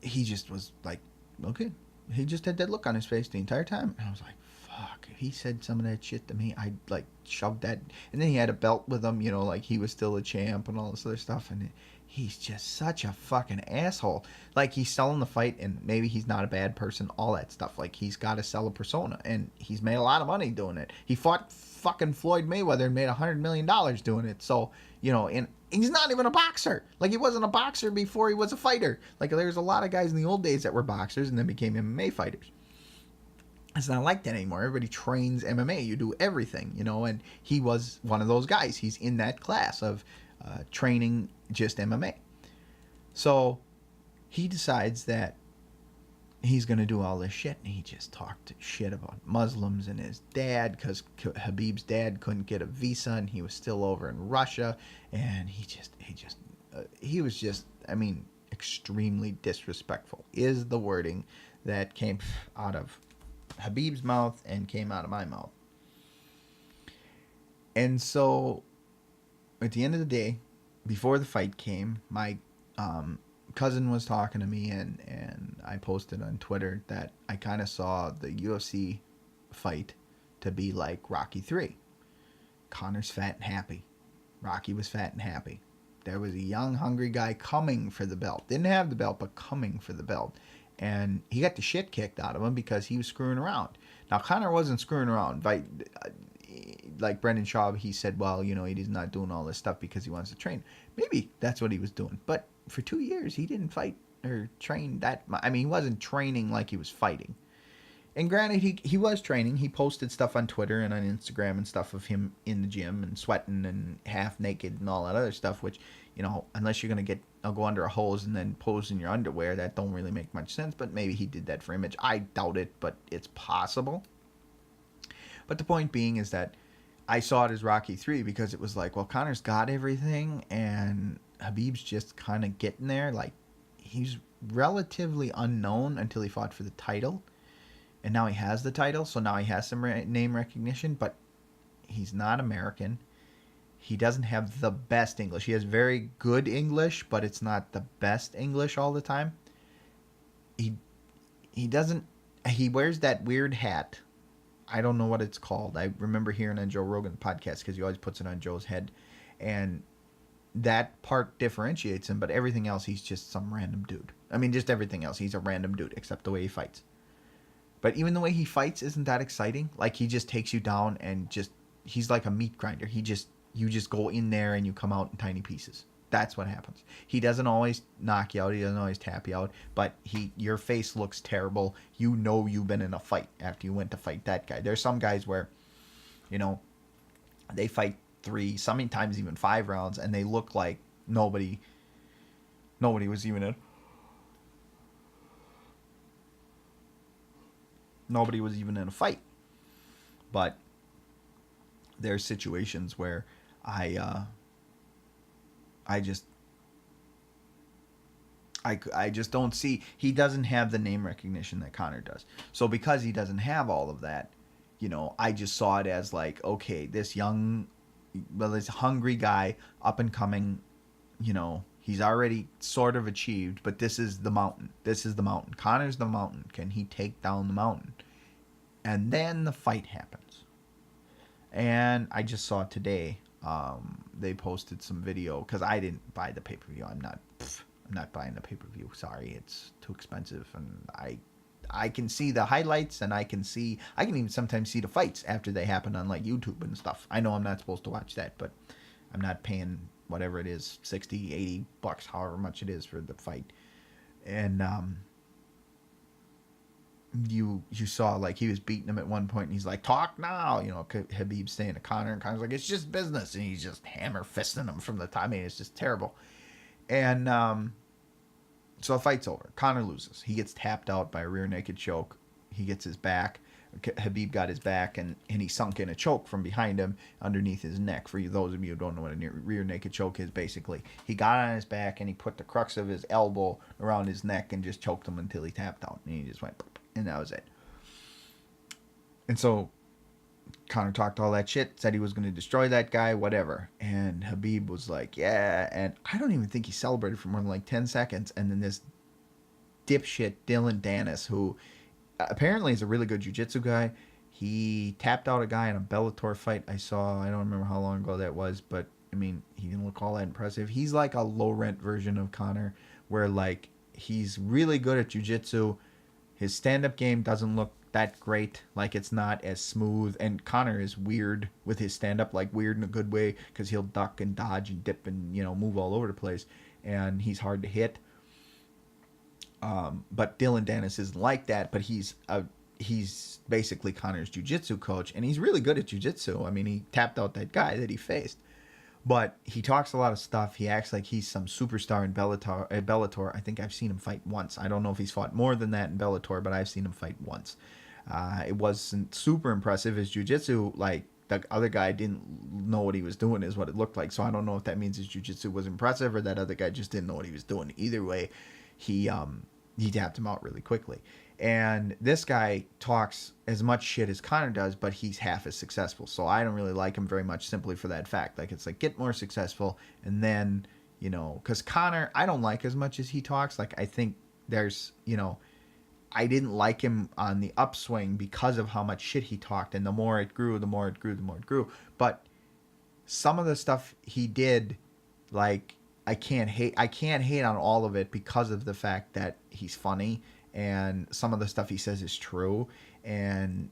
he just was like, okay. He just had that look on his face the entire time. And I was like, fuck, if he said some of that shit to me, I'd like shove that. And then he had a belt with him, like he was still a champ and all this other stuff. And he's just such a fucking asshole. Like, he's selling the fight, and maybe he's not a bad person, all that stuff. Like, he's got to sell a persona, and he's made a lot of money doing it. He fought fucking Floyd Mayweather and made $100 million doing it. So, and he's not even a boxer. Like, he wasn't a boxer before he was a fighter. Like, there's a lot of guys in the old days that were boxers and then became MMA fighters. It's not like that anymore. Everybody trains MMA. You do everything, and he was one of those guys. He's in that class of training just MMA. So he decides that he's going to do all this shit, and he just talked shit about Muslims and his dad, because Khabib's dad couldn't get a visa, and he was still over in Russia, and he was just, extremely disrespectful is the wording that came out of Khabib's mouth and came out of my mouth. And so at the end of the day, before the fight came, my cousin was talking to me, and I posted on Twitter that I kind of saw the UFC fight to be like Rocky 3. Connor's fat and happy. Rocky was fat and happy. There was a young, hungry guy coming for the belt. Didn't have the belt, but coming for the belt. And he got the shit kicked out of him because he was screwing around. Now, Connor wasn't screwing around. like Brendan Schaub, he said, well, he's not doing all this stuff because he wants to train. Maybe that's what he was doing. But for 2 years, he didn't fight or train that much. I mean, he wasn't training like he was fighting. And granted, he was training. He posted stuff on Twitter and on Instagram and stuff of him in the gym and sweating and half naked and all that other stuff, which, unless you're going to go under a hose and then pose in your underwear, that don't really make much sense. But maybe he did that for image. I doubt it, but it's possible. But the point being is that I saw it as Rocky 3 because it was like, well, Conor's got everything and Khabib's just kind of getting there. Like, he's relatively unknown until he fought for the title. And now he has the title, so now he has some name recognition, but he's not American. He doesn't have the best English. He has very good English, but it's not the best English all the time. He wears that weird hat. I don't know what it's called. I remember hearing on Joe Rogan's podcast because he always puts it on Joe's head. And that part differentiates him, but everything else, he's just some random dude. I mean, just everything else. He's a random dude, except the way he fights. But even the way he fights isn't that exciting. Like, he just takes you down and he's like a meat grinder. You just go in there and you come out in tiny pieces. That's what happens. He doesn't always knock you out. He doesn't always tap you out. But your face looks terrible. You've been in a fight after you went to fight that guy. There's some guys where, they fight 3, sometimes even 5 rounds, and they look like nobody was even in. Nobody was even in a fight. But there's situations where I just don't see. He doesn't have the name recognition that Conor does. So because he doesn't have all of that, I just saw it as like, okay, this hungry guy, up and coming, he's already sort of achieved, but this is the mountain. This is the mountain. Conor's the mountain. Can he take down the mountain? And then the fight happens. And I just saw today, they posted some video, because I didn't buy the pay-per-view. I'm not buying the pay-per-view. Sorry, it's too expensive. And I can see the highlights, and I can even sometimes see the fights after they happen on like YouTube and stuff. I know I'm not supposed to watch that, but I'm not paying whatever it is, $60, $80, however much it is for the fight. And you saw, like, he was beating him at one point, and he's like, talk now, Khabib's saying to Conor, and Conor's like, it's just business, and he's just hammer fisting him from the top. I mean, it's just terrible. And so the fight's over. Conor loses. He gets tapped out by a rear naked choke. He gets his back. Khabib got his back, and he sunk in a choke from behind him underneath his neck. For those of you who don't know what a rear naked choke is, basically, he got on his back, and he put the crux of his elbow around his neck and just choked him until he tapped out. And he just went, and that was it. And so Conor talked all that shit, said he was going to destroy that guy, whatever. And Khabib was like, yeah. And I don't even think he celebrated for more than like 10 seconds. And then this dipshit Dylan Dennis, who apparently is a really good jiu-jitsu guy, he tapped out a guy in a Bellator fight I saw. I don't remember how long ago that was, but I mean, he didn't look all that impressive. He's like a low-rent version of Conor, where like he's really good at jiu-jitsu. His stand-up game doesn't look that great. Like, it's not as smooth. And Conor is weird with his stand-up, like weird in a good way, because he'll duck and dodge and dip and, move all over the place. And he's hard to hit. But Dylan Dennis isn't like that, but he's basically Conor's jiu-jitsu coach, and he's really good at jiu-jitsu. I mean, he tapped out that guy that he faced. But he talks a lot of stuff. He acts like he's some superstar in Bellator. I think I've seen him fight once. I don't know if he's fought more than that in Bellator, but I've seen him fight once. It wasn't super impressive. His jiu-jitsu, like, the other guy didn't know what he was doing is what it looked like. So I don't know if that means his jiu-jitsu was impressive or that other guy just didn't know what he was doing. Either way, he tapped him out really quickly. And this guy talks as much shit as Conor does, but he's half as successful. So I don't really like him very much simply for that fact. Like, it's like, get more successful, and then, because Conor, I don't like as much as he talks. Like, I think there's, I didn't like him on the upswing because of how much shit he talked. And the more it grew, the more it grew, the more it grew. But some of the stuff he did, like, I can't hate on all of it because of the fact that he's funny. And some of the stuff he says is true. And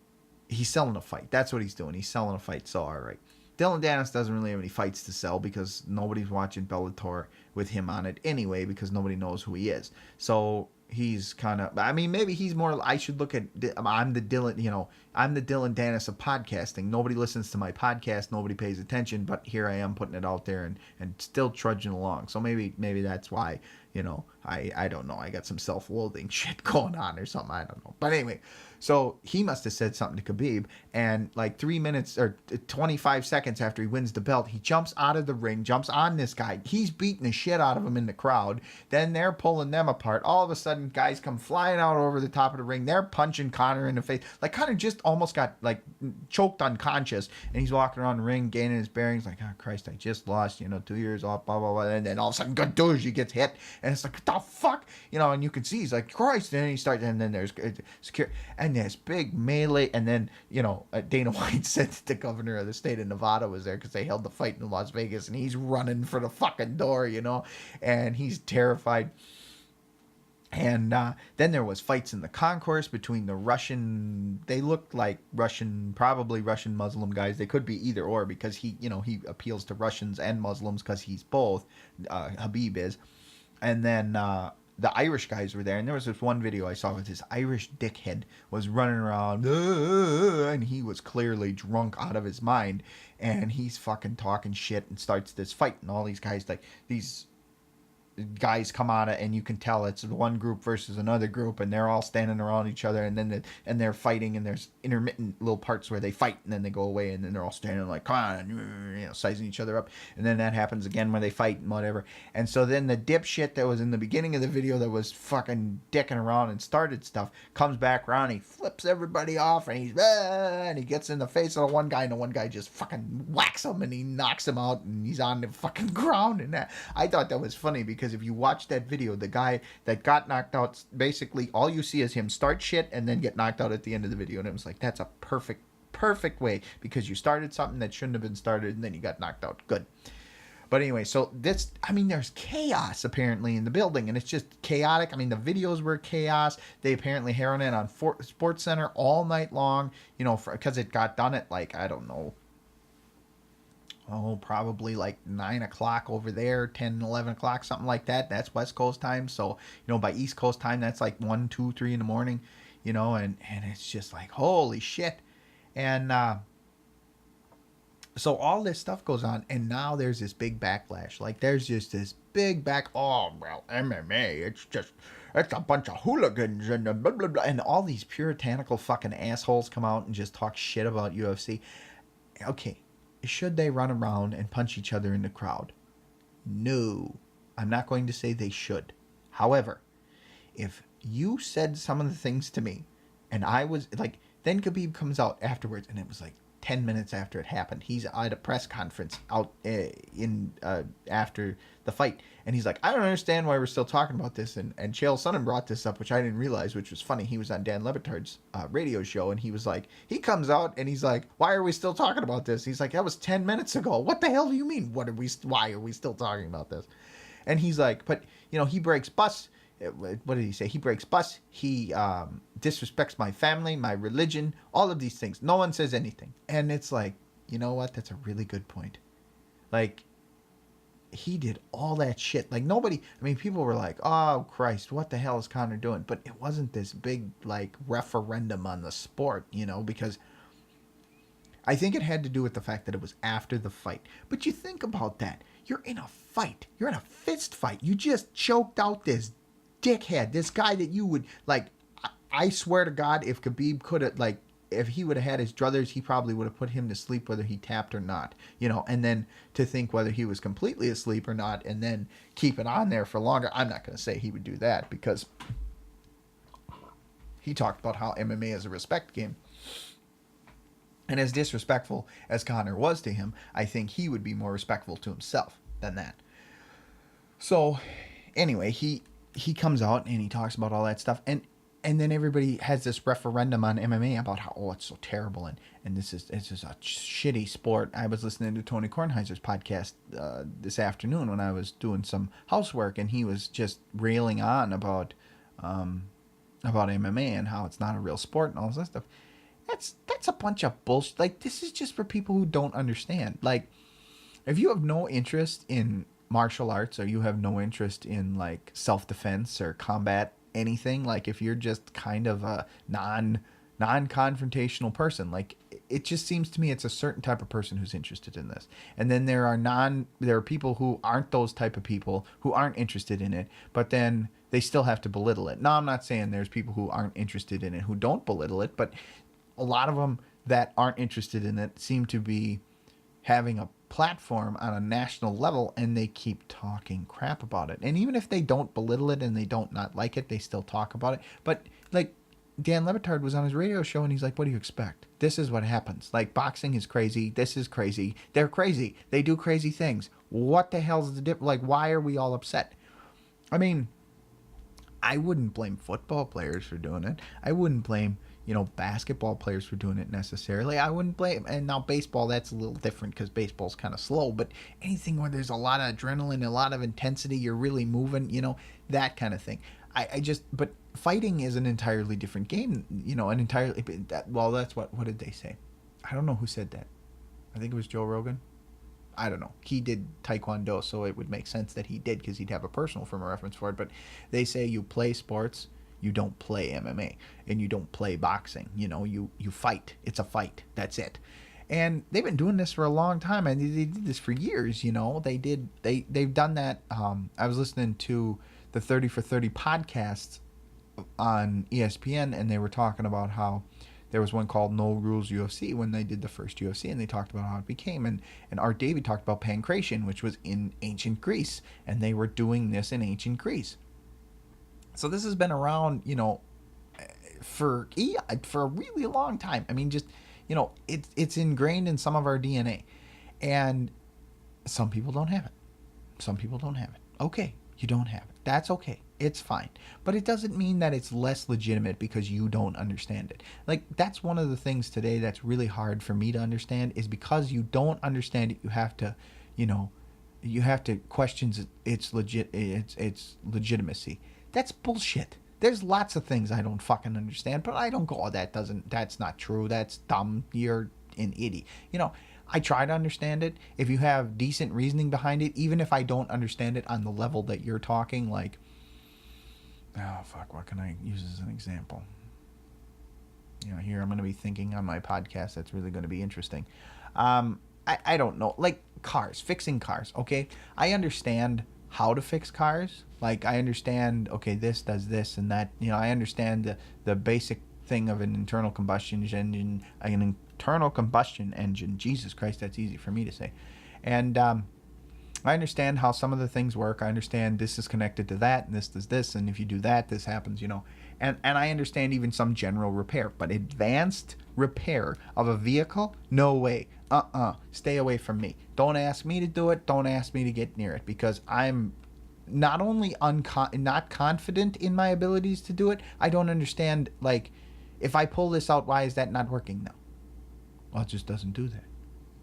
he's selling a fight. That's what he's doing. He's selling a fight. So, all right. Dylan Dennis doesn't really have any fights to sell because nobody's watching Bellator with him on it anyway because nobody knows who he is. So he's kind of, I mean, maybe he's more, I should look at, I'm the Dylan Dennis of podcasting. Nobody listens to my podcast. Nobody pays attention, but here I am putting it out there and still trudging along. So maybe that's why, I don't know. I got some self-loathing shit going on or something. I don't know. But anyway, so he must have said something to Khabib, and like 3 minutes or 25 seconds after he wins the belt, he jumps out of the ring, jumps on this guy. He's beating the shit out of him in the crowd. Then they're pulling them apart. All of a sudden, guys come flying out over the top of the ring. They're punching Conor in the face. Like Conor just almost got like choked unconscious, and he's walking around the ring, gaining his bearings. Like, oh Christ, I just lost, 2 years off, blah blah blah. And then all of a sudden, Gadouji gets hit, and it's like, what the fuck, and you can see he's like, Christ. And then he starts, and then there's secure, and this big melee, and then Dana White said that the governor of the state of Nevada was there because they held the fight in Las Vegas, and he's running for the fucking door, and he's terrified. And then there was fights in the concourse between the they looked like probably Russian Muslim guys. They could be either or because he appeals to Russians and Muslims because he's both. Khabib is. And then the Irish guys were there. And there was this one video I saw with this Irish dickhead was running around. And he was clearly drunk out of his mind. And he's fucking talking shit and starts this fight. And all these guys, these guys come on it, and you can tell it's one group versus another group, and they're all standing around each other, and then they're fighting, and there's intermittent little parts where they fight and then they go away, and then they're all standing like, come on, sizing each other up, and then that happens again when they fight and whatever. And so then the dipshit that was in the beginning of the video that was fucking dicking around and started stuff comes back around, he flips everybody off, and he gets in the face of the one guy, and the one guy just fucking whacks him, and he knocks him out, and he's on the fucking ground. And I thought that was funny because if you watch that video, the guy that got knocked out, basically all you see is him start shit and then get knocked out at the end of the video. And it was like, that's a perfect way, because you started something that shouldn't have been started and then you got knocked out. Good. But anyway, so there's chaos apparently in the building, and it's just chaotic. I mean, the videos were chaos. They apparently heroin it on Sports Center all night long, because it got done at like, I don't know, probably like 9 o'clock over there, 10, 11 o'clock, something like that. That's West Coast time. So, by East Coast time, that's like 1, 2, 3 in the morning, and it's just like, holy shit. And so all this stuff goes on, and now there's this big backlash. Like, there's just this big MMA, it's a bunch of hooligans and blah, blah, blah. And all these puritanical fucking assholes come out and just talk shit about UFC. Okay. Should they run around and punch each other in the crowd? No. I'm not going to say they should. However, if you said some of the things to me, and I was like, then Khabib comes out afterwards, and it was like 10 minutes after it happened. He's at a press conference out after the fight, and he's like, I don't understand why we're still talking about this. And Chael Sonnen brought this up, which I didn't realize, which was funny. He was on Dan Le Batard's radio show, and he was like, he comes out and he's like, why are we still talking about this? He's like, that was 10 minutes ago. What the hell do you mean? Why are we still talking about this? And he's like, but he breaks bus. What did he say? He breaks bus. He disrespects my family, my religion, all of these things. No one says anything. And it's like, you know what? That's a really good point. Like, he did all that shit. Like, nobody, people were like, oh, Christ, what the hell is Conor doing? But it wasn't this big, like, referendum on the sport, because I think it had to do with the fact that it was after the fight. But you think about that. You're in a fight. You're in a fist fight. You just choked out this dickhead, this guy that you would, like, I swear to God, if Khabib could have, like, if he would have had his druthers, he probably would have put him to sleep whether he tapped or not, and then to think whether he was completely asleep or not, and then keep it on there for longer. I'm not going to say he would do that, because he talked about how MMA is a respect game. And as disrespectful as Conor was to him, I think he would be more respectful to himself than that. So, anyway, he comes out and he talks about all that stuff, and then everybody has this referendum on MMA about how, it's so terrible, and it's just a shitty sport. I was listening to Tony Kornheiser's podcast this afternoon when I was doing some housework, and he was just railing on about MMA and how it's not a real sport and all this stuff. That's a bunch of bullshit. Like, this is just for people who don't understand. Like, if you have no interest in martial arts, or you have no interest in like self-defense or combat anything, like if you're just kind of a non-confrontational person, like it just seems to me it's a certain type of person who's interested in this. And then there are people who aren't those type of people, who aren't interested in it, but then they still have to belittle it. Now, I'm not saying there's people who aren't interested in it who don't belittle it, but a lot of them that aren't interested in it seem to be having a platform on a national level, and they keep talking crap about it. And even if they don't belittle it and they don't not like it, they still talk about it. But like Dan Levitard was on his radio show and he's like, what do you expect? This is what happens. Like, boxing is crazy. This is crazy. They're crazy. They do crazy things. What the hell's the difference? Like, why are we all upset? I mean, I wouldn't blame football players for doing it. I wouldn't blame, basketball players for doing it necessarily. I wouldn't blame, and now baseball, that's a little different because baseball's kind of slow, but anything where there's a lot of adrenaline, a lot of intensity, you're really moving, that kind of thing. But fighting is an entirely different game, that's what did they say? I don't know who said that. I think it was Joe Rogan. I don't know. He did Taekwondo, so it would make sense that he did because he'd have a personal frame of reference for it. But they say you play sports, you don't play MMA, and you don't play boxing. You fight. It's a fight. That's it. And they've been doing this for a long time, and they did this for years. They've done that. I was listening to the 30 for 30 podcasts on ESPN, and they were talking about how there was one called No Rules UFC when they did the first UFC, and they talked about how it became. And Art David talked about pancration, which was in ancient Greece, and they were doing this in ancient Greece. So this has been around, for a really long time. I mean, just, it's ingrained in some of our DNA. And some people don't have it. Some people don't have it. Okay, you don't have it. That's okay. It's fine. But it doesn't mean that it's less legitimate because you don't understand it. Like, that's one of the things today that's really hard for me to understand, is because you don't understand it, you have to, question its legitimacy. That's bullshit. There's lots of things I don't fucking understand, but I don't go, oh, that's not true. That's dumb. You're an idiot. I try to understand it. If you have decent reasoning behind it, even if I don't understand it on the level that you're talking, like, oh, fuck, what can I use as an example? Here I'm going to be thinking on my podcast that's really going to be interesting. I don't know. Like, cars, fixing cars, okay? I understand how to fix cars. Like, I understand, okay, this does this and that. I understand the basic thing of an internal combustion engine. Jesus Christ, that's easy for me to say. And I understand how some of the things work. I understand this is connected to that, and this does this, and if you do that, this happens, And I understand even some general repair. But advanced repair of a vehicle? No way. Stay away from me. Don't ask me to do it. Don't ask me to get near it, because I'm not only not confident in my abilities to do it, I don't understand, like, if I pull this out, why is that not working now? Well, it just doesn't do that.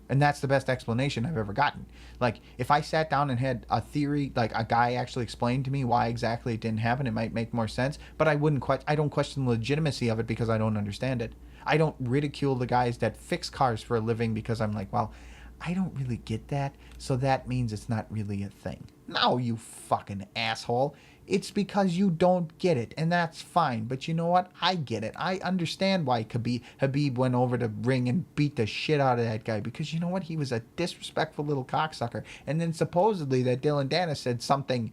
And that's the best explanation I've ever gotten. Like, if I sat down and had a theory, like a guy actually explained to me why exactly it didn't happen, it might make more sense. But I don't question the legitimacy of it because I don't understand it. I don't ridicule the guys that fix cars for a living because I'm like, well, I don't really get that, so that means it's not really a thing. No, you fucking asshole. It's because you don't get it, and that's fine. But you know what? I get it. I understand why Habib went over to ring and beat the shit out of that guy, because you know what? He was a disrespectful little cocksucker. And then supposedly that Dylan Dennis said something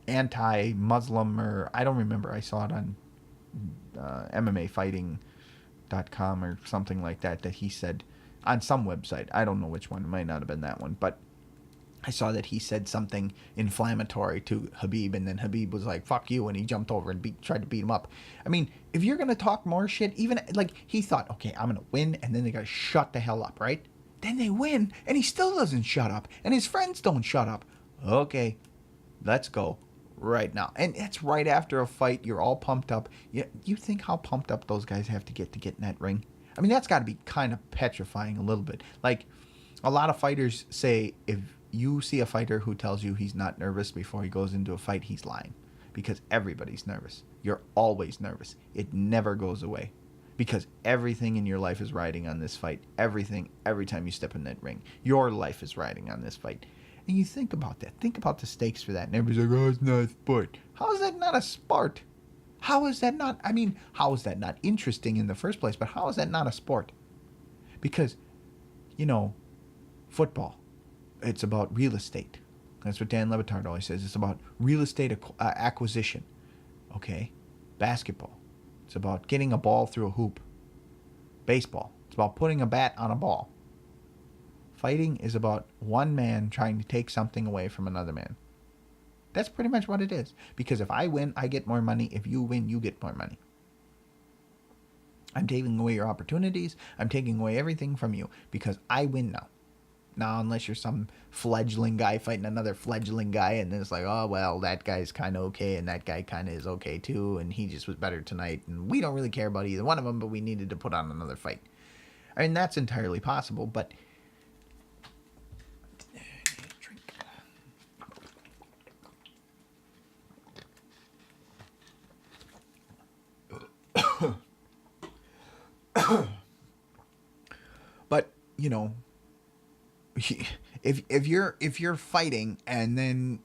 anti-Muslim, or I don't remember. I saw it on MMAfighting.com or something like that he said on some website. I don't know which one. It might not have been that one, but I saw that he said something inflammatory to Habib, and then Habib was like, fuck you, and he jumped over and tried to beat him up. I mean, if you're going to talk more shit, even, like, he thought, okay, I'm going to win, and then they got to shut the hell up, right? Then they win, and he still doesn't shut up, and his friends don't shut up. Okay, let's go right now. And that's right after a fight. You're all pumped up. You think how pumped up those guys have to get in that ring? I mean, that's got to be kind of petrifying a little bit. Like, a lot of fighters say if you see a fighter who tells you he's not nervous before he goes into a fight, he's lying. Because everybody's nervous. You're always nervous. It never goes away. because everything in your life is riding on this fight. Everything, every time you step in that ring, your life is riding on this fight. And you think about that. Think about the stakes for that. And everybody's like, oh, it's not a sport. How is that not a sport? How is that not, I mean, how is that not interesting in the first place? But how is that not a sport? Because, you know, football, it's about real estate. That's what Dan Levitard always says. It's about real estate acquisition. Okay? Basketball, it's about getting a ball through a hoop. Baseball, it's about putting a bat on a ball. Fighting is about one man trying to take something away from another man. That's pretty much what it is. Because if I win, I get more money. If you win, you get more money. I'm taking away your opportunities. I'm taking away everything from you because I win now. Now, unless you're some fledgling guy fighting another fledgling guy, and then it's like, oh, well, that guy's kind of okay, and that guy kind of is okay, too, and he just was better tonight, and we don't really care about either one of them, but we needed to put on another fight. I mean, that's entirely possible, but... But, you know... If you're fighting and then,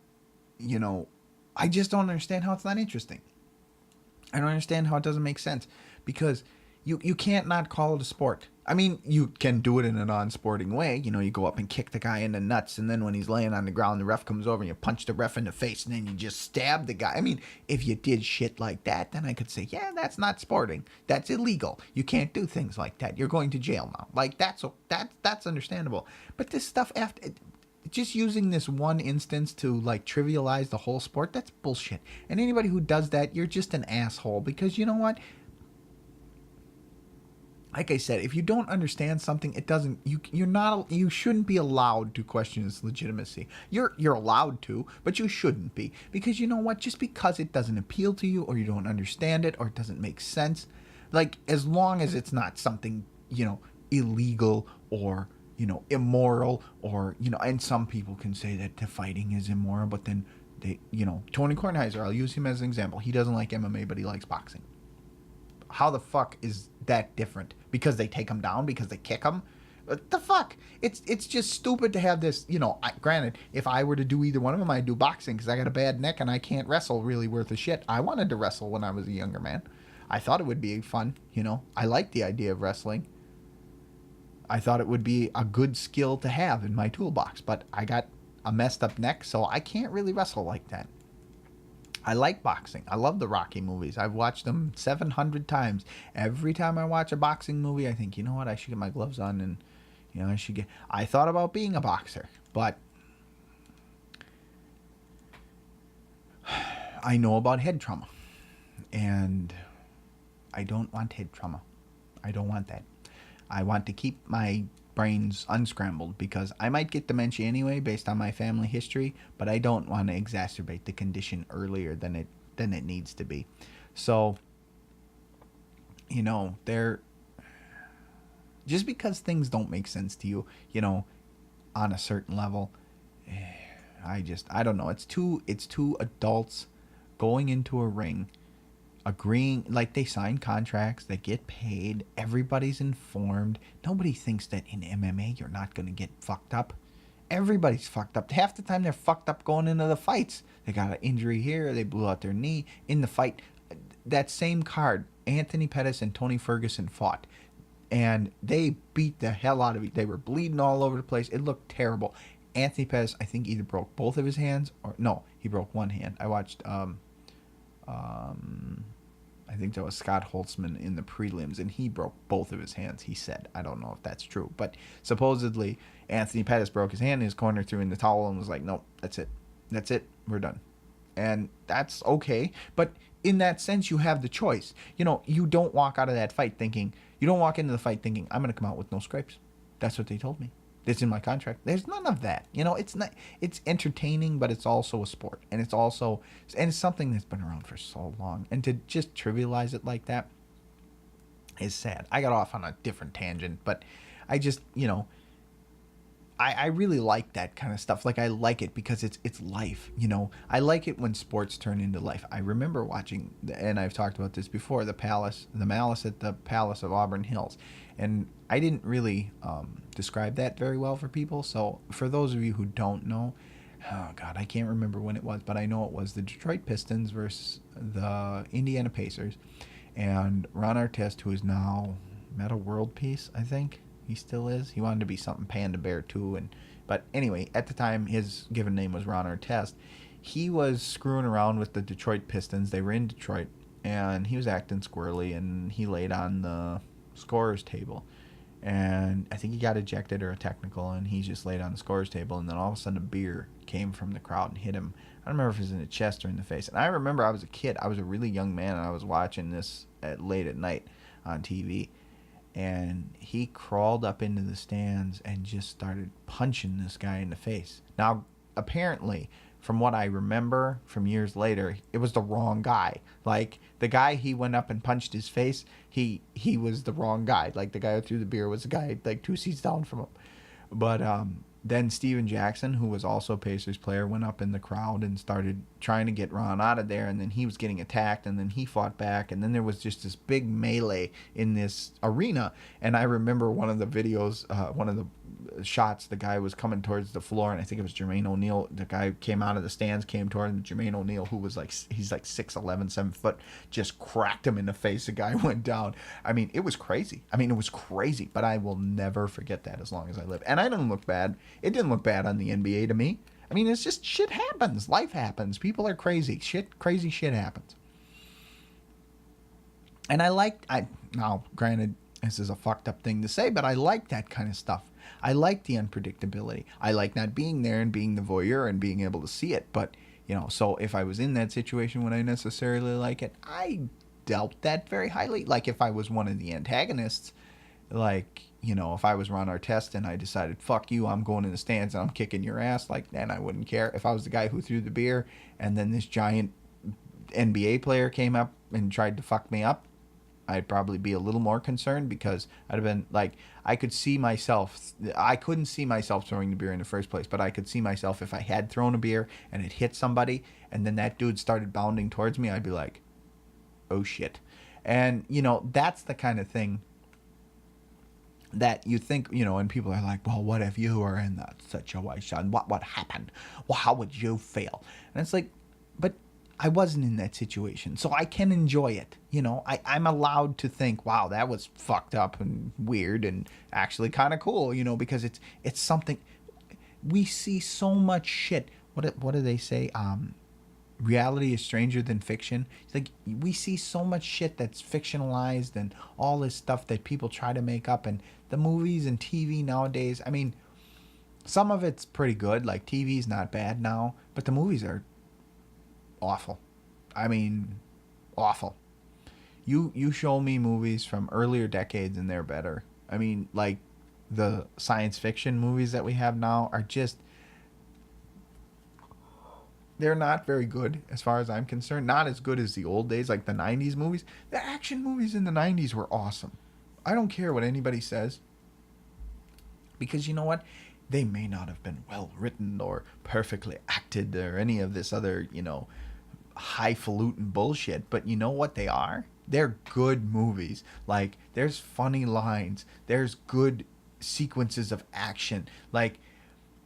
you know, I just don't understand how it's not interesting. I don't understand how it doesn't make sense because you can't not call it a sport. I mean, you can do it in a non-sporting way. You know, you go up and kick the guy in the nuts, and then when he's laying on the ground, the ref comes over and you punch the ref in the face, and then you just stab the guy. I mean, if you did shit like that, then I could say, yeah, that's not sporting. That's illegal. You can't do things like that. You're going to jail now. Like, that's understandable. But this stuff, after just using this one instance to, like, trivialize the whole sport, that's bullshit. And anybody who does that, you're just an asshole, because you know what? Like I said, if you don't understand something, it doesn't. You shouldn't be allowed to question its legitimacy. You're allowed to, but you shouldn't be, because you know what? Just because it doesn't appeal to you, or you don't understand it, or it doesn't make sense, like, as long as it's not something, you know, illegal or, you know, immoral, or, you know, and some people can say that the fighting is immoral, but then they, you know, Tony Kornheiser, I'll use him as an example. He doesn't like MMA, but he likes boxing. How the fuck is that different? Because they take him down? Because they kick him? What the fuck? It's just stupid to have this, you know, granted, if I were to do either one of them, I'd do boxing because I got a bad neck and I can't wrestle really worth a shit. I wanted to wrestle when I was a younger man. I thought it would be fun, you know. I liked the idea of wrestling. I thought it would be a good skill to have in my toolbox, but I got a messed up neck, so I can't really wrestle like that. I like boxing. I love the Rocky movies. I've watched them 700 times. Every time I watch a boxing movie, I think, you know what, I should get my gloves on and, you know, I thought about being a boxer, but I know about head trauma, and I don't want head trauma. I don't want that. I want to keep my brains unscrambled because I might get dementia anyway based on my family history, but I don't want to exacerbate the condition earlier than it needs to be. So, you know, just because things don't make sense to you, you know, on a certain level, I don't know. It's two adults going into a ring, agreeing, like, they sign contracts, they get paid, everybody's informed. Nobody thinks that in MMA you're not going to get fucked up. Everybody's fucked up. Half the time they're fucked up going into the fights. They got an injury here, they blew out their knee in the fight. That same card, Anthony Pettis and Tony Ferguson fought, and they beat the hell out of it. They were bleeding all over the place. It looked terrible. Anthony Pettis, I think, either broke both of his hands, or no, he broke one hand. I watched I think that was Scott Holtzman in the prelims, and he broke both of his hands, he said. I don't know if that's true, but supposedly Anthony Pettis broke his hand in his corner, threw in the towel, and was like, nope, that's it, we're done. And that's okay, but in that sense, you have the choice. You know, you don't walk into the fight thinking, I'm going to come out with no scrapes. That's what they told me. It's in my contract. There's none of that. You know, it's entertaining, but it's also a sport. And it's something that's been around for so long. And to just trivialize it like that is sad. I got off on a different tangent, but I just, you know, I really like that kind of stuff. Like, I like it because it's life, you know. I like it when sports turn into life. I remember watching, and I've talked about this before, the Malice at the Palace of Auburn Hills, and I didn't really describe that very well for people. So for those of you who don't know, oh god, I can't remember when it was, but I know it was the Detroit Pistons versus the Indiana Pacers, and Ron Artest, who is now Meta World Peace, I think. He still is. He wanted to be something Panda Bear too, but anyway, at the time his given name was Ron Artest. He was screwing around with the Detroit Pistons. They were in Detroit, and he was acting squirrely, and he laid on the scorer's table, and I think he got ejected or a technical, and he just laid on the scorer's table, and then all of a sudden a beer came from the crowd and hit him. I don't remember if it was in the chest or in the face. And I remember I was a kid. I was a really young man, and I was watching this late at night on TV. And he crawled up into the stands and just started punching this guy in the face. Now, apparently, from what I remember from years later, it was the wrong guy. Like, the guy he went up and punched his face, he was the wrong guy. Like, the guy who threw the beer was the guy, like, 2 seats down from him. But then Steven Jackson, who was also a Pacers player, went up in the crowd and started trying to get Ron out of there, and then he was getting attacked, and then he fought back, and then there was just this big melee in this arena. And I remember one of the videos, one of the shots, the guy was coming towards the floor, and I think it was Jermaine O'Neal. The guy came out of the stands, came toward him. Jermaine O'Neal, who was like, he's like 6'11", 7 foot, just cracked him in the face. The guy went down. I mean, it was crazy. But I will never forget that as long as I live. And I didn't look bad. It didn't look bad on the NBA to me. I mean, it's just shit happens. Life happens. People are crazy. Crazy shit happens. And now, granted, this is a fucked up thing to say, but I like that kind of stuff. I like the unpredictability. I like not being there and being the voyeur and being able to see it. But, you know, so if I was in that situation, would I necessarily like it? I doubt that very highly. Like, if I was one of the antagonists, like, you know, if I was Ron Artest and I decided, fuck you, I'm going in the stands and I'm kicking your ass, like, then I wouldn't care. If I was the guy who threw the beer and then this giant NBA player came up and tried to fuck me up, I'd probably be a little more concerned, because I'd have been like, I couldn't see myself throwing the beer in the first place, but I could see myself if I had thrown a beer and it hit somebody and then that dude started bounding towards me, I'd be like, oh shit. And, you know, that's the kind of thing that you think, you know, and people are like, well, what if you were in that situation? What would happen? Well, how would you feel? And it's like, but I wasn't in that situation, so I can enjoy it. You know, I'm allowed to think, wow, that was fucked up and weird and actually kind of cool, you know, because it's something. We see so much shit. What do they say? Reality is stranger than fiction. It's like, we see so much shit that's fictionalized and all this stuff that people try to make up. And the movies and TV nowadays, I mean, some of it's pretty good. Like, TV's not bad now, but the movies are awful. I mean, awful. You show me movies from earlier decades and they're better. I mean, like, the science fiction movies that we have now are just, they're not very good as far as I'm concerned. Not as good as the old days, like the 90s movies. The action movies in the 90s were awesome. I don't care what anybody says, because you know what? They may not have been well written or perfectly acted or any of this other, you know, highfalutin bullshit, but you know what they are? They're good movies. Like, there's funny lines, there's good sequences of action. Like,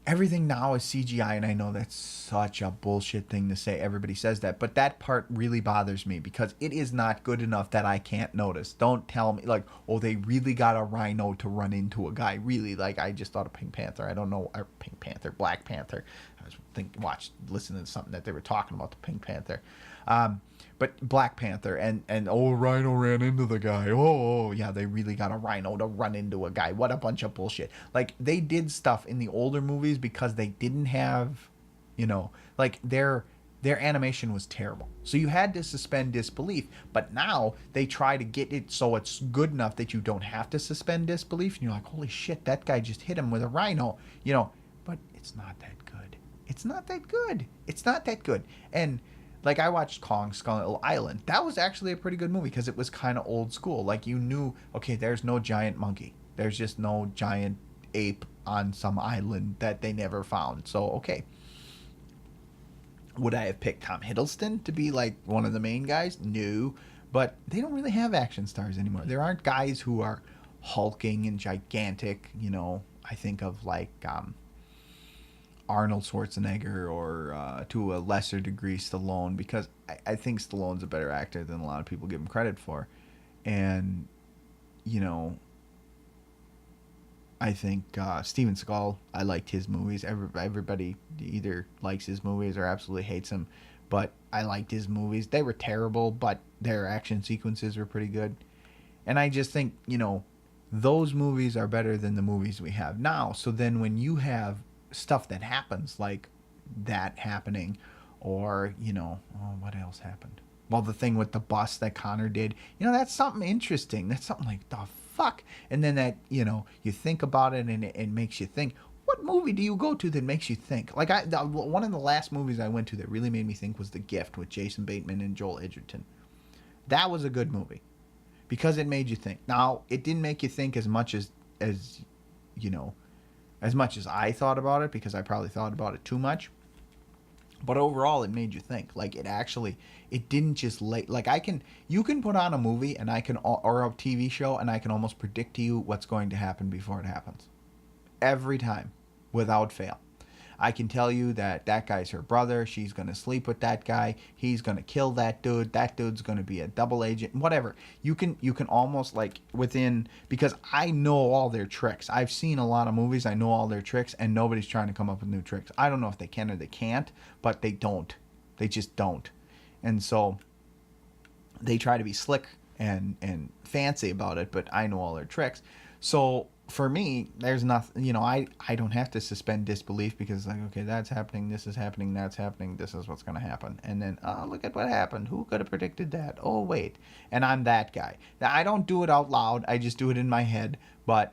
everything now is CGI, and I know that's such a bullshit thing to say. Everybody says that, but that part really bothers me, because it is not good enough that I can't notice. Don't tell me, like, oh, they really got a rhino to run into a guy. Really, like, I just thought of Pink Panther. I don't know, or Pink Panther, Black Panther. I was listening to something that they were talking about the Pink Panther. But Black Panther, and oh, rhino ran into the guy. Oh, yeah, they really got a rhino to run into a guy. What a bunch of bullshit. Like, they did stuff in the older movies because they didn't have, you know, like, their animation was terrible. So you had to suspend disbelief. But now they try to get it so it's good enough that you don't have to suspend disbelief. And you're like, holy shit, that guy just hit him with a rhino, you know. But it's not that good. It's not that good. It's not that good. And like, I watched Kong Skull Island. That was actually a pretty good movie because it was kind of old school. Like, you knew, okay, there's no giant monkey. There's just no giant ape on some island that they never found. So, okay. Would I have picked Tom Hiddleston to be like one of the main guys? No. But they don't really have action stars anymore. There aren't guys who are hulking and gigantic. I think of like Arnold Schwarzenegger or to a lesser degree Stallone, because I think Stallone's a better actor than a lot of people give him credit for. And, I think Steven Seagal, I liked his movies. Everybody either likes his movies or absolutely hates him. But I liked his movies. They were terrible, but their action sequences were pretty good. And I just think, those movies are better than the movies we have now. So then when you have stuff that happens, like that happening, or, what else happened? Well, the thing with the bus that Connor did, that's something interesting. That's something like, the fuck? And then that, you think about it and it makes you think. What movie do you go to that makes you think? Like, one of the last movies I went to that really made me think was The Gift with Jason Bateman and Joel Edgerton. That was a good movie because it made you think. Now, it didn't make you think as much as as much as I thought about it, because I probably thought about it too much. But overall, it made you think. Like, it didn't just you can put on a movie or a TV show, and I can almost predict to you what's going to happen before it happens. Every time, without fail. I can tell you that guy's her brother. She's going to sleep with that guy. He's going to kill that dude. That dude's going to be a double agent. Whatever. You can almost because I know all their tricks. I've seen a lot of movies. I know all their tricks, and nobody's trying to come up with new tricks. I don't know if they can or they can't, but they don't. They just don't. And so they try to be slick and fancy about it, but I know all their tricks. So for me, there's nothing, I don't have to suspend disbelief, because okay, that's happening, this is happening, that's happening, this is what's going to happen. And then, look at what happened. Who could have predicted that? Oh, wait. And I'm that guy. Now, I don't do it out loud. I just do it in my head. But,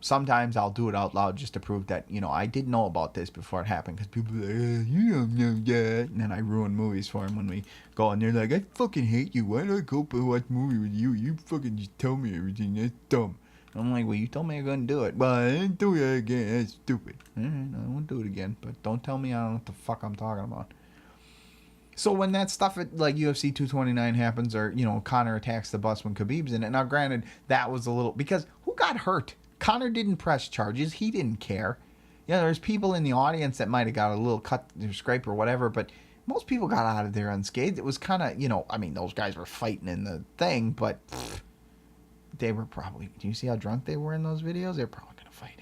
sometimes I'll do it out loud just to prove that, I did know about this before it happened, because people are like, you don't know that. And then I ruin movies for them when we go, and they're like, I fucking hate you. Why do I go watch a movie with you? You fucking just tell me everything. That's dumb. I'm like, well, you told me you're going to do it. Well, I didn't do it again. That's stupid. All right, I won't do it again. But don't tell me I don't know what the fuck I'm talking about. So when that stuff at like UFC 229 happens, or, Connor attacks the bus when Khabib's in it. Now, granted, that was a little... Because who got hurt? Connor didn't press charges. He didn't care. There's people in the audience that might have got a little cut or scrape or whatever, but most people got out of there unscathed. It was kind of, those guys were fighting in the thing, but... They were probably... Do you see how drunk they were in those videos? They're probably going to fight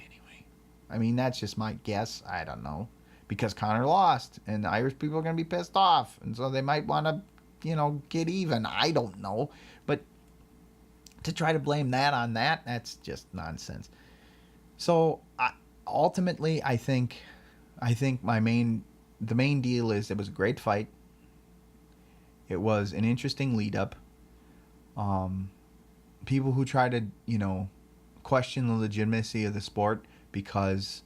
anyway. That's just my guess. I don't know. Because Connor lost, and the Irish people are going to be pissed off. And so they might want to, get even. I don't know. But to try to blame that on that's just nonsense. So, ultimately, I think the main deal is it was a great fight. It was an interesting lead-up. People who try to, question the legitimacy of the sport because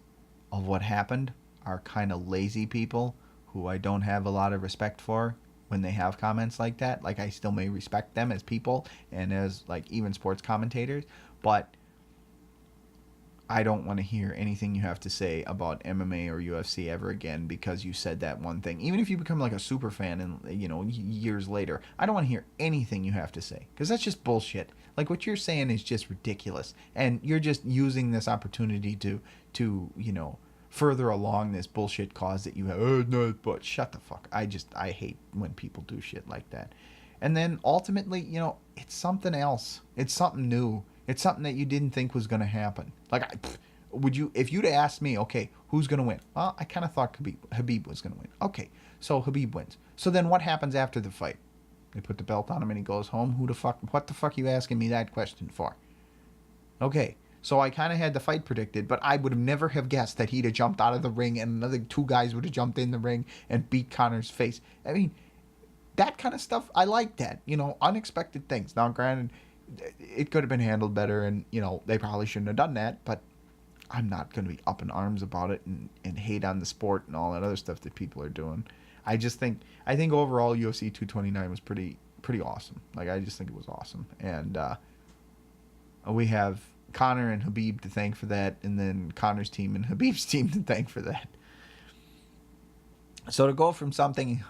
of what happened are kind of lazy people who I don't have a lot of respect for when they have comments like that. Like, I still may respect them as people and as, even sports commentators, but I don't want to hear anything you have to say about MMA or UFC ever again because you said that one thing. Even if you become a super fan and, years later, I don't want to hear anything you have to say because that's just bullshit. What you're saying is just ridiculous. And you're just using this opportunity to further along this bullshit cause that you have. Oh, no, but shut the fuck. I hate when people do shit like that. And then ultimately, it's something else. It's something new. It's something that you didn't think was going to happen. If you'd asked me, okay, who's going to win? Well, I kind of thought Khabib was going to win. Okay, so Khabib wins. So then what happens after the fight? They put the belt on him and he goes home. What the fuck are you asking me that question for? Okay, so I kind of had the fight predicted, but I would have never have guessed that he'd have jumped out of the ring and another two guys would have jumped in the ring and beat Connor's face. That kind of stuff, I like that. Unexpected things. Now, granted, it could have been handled better and, they probably shouldn't have done that, but I'm not going to be up in arms about it and hate on the sport and all that other stuff that people are doing. I think overall UFC 229 was pretty awesome. I just think it was awesome. And we have Connor and Habib to thank for that, and then Connor's team and Habib's team to thank for that. So to go from UFC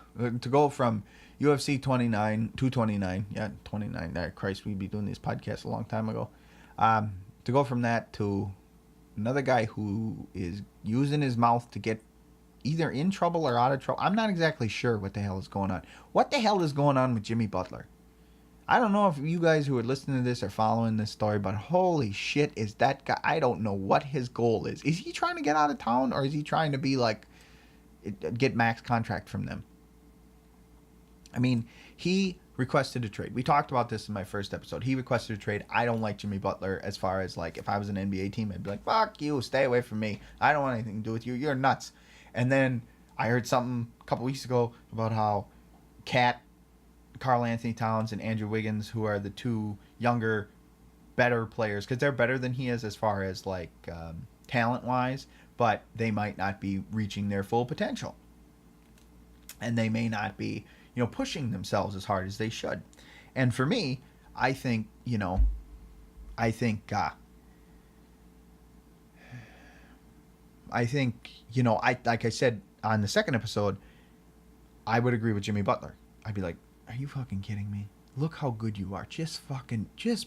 229, yeah, 29. Christ, we'd be doing these podcasts a long time ago. To go from that to another guy who is using his mouth to get either in trouble or out of trouble. I'm not exactly sure what the hell is going on. What the hell is going on with Jimmy Butler? I don't know if you guys who are listening to this are following this story, but holy shit, is that guy... I don't know what his goal is. Is he trying to get out of town, or is he trying to be like... get max contract from them? I mean, he requested a trade. We talked about this in my first episode. He requested a trade. I don't like Jimmy Butler as far as, like, if I was an NBA team, I'd be like, fuck you, stay away from me. I don't want anything to do with you. You're nuts. And then I heard something a couple weeks ago about how Karl Anthony Towns and Andrew Wiggins, who are the two younger, better players, because they're better than he is as far as, like, talent-wise, but they might not be reaching their full potential. And they may not be, pushing themselves as hard as they should. And for me, I think, like I said on the second episode, I would agree with Jimmy Butler. I'd be like, are you fucking kidding me? Look how good you are. Just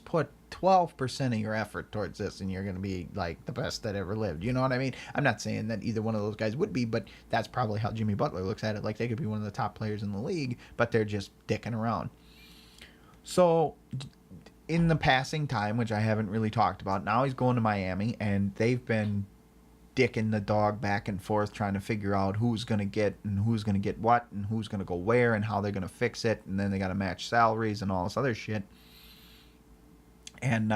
put 12% of your effort towards this and you're going to be like the best that ever lived. You know what I mean? I'm not saying that either one of those guys would be, but that's probably how Jimmy Butler looks at it. Like, they could be one of the top players in the league, but they're just dicking around. So in the passing time, which I haven't really talked about, now he's going to Miami, and they've been dicking the dog back and forth trying to figure out who's going to get and who's going to get what and who's going to go where and how they're going to fix it, and then they got to match salaries and all this other shit. And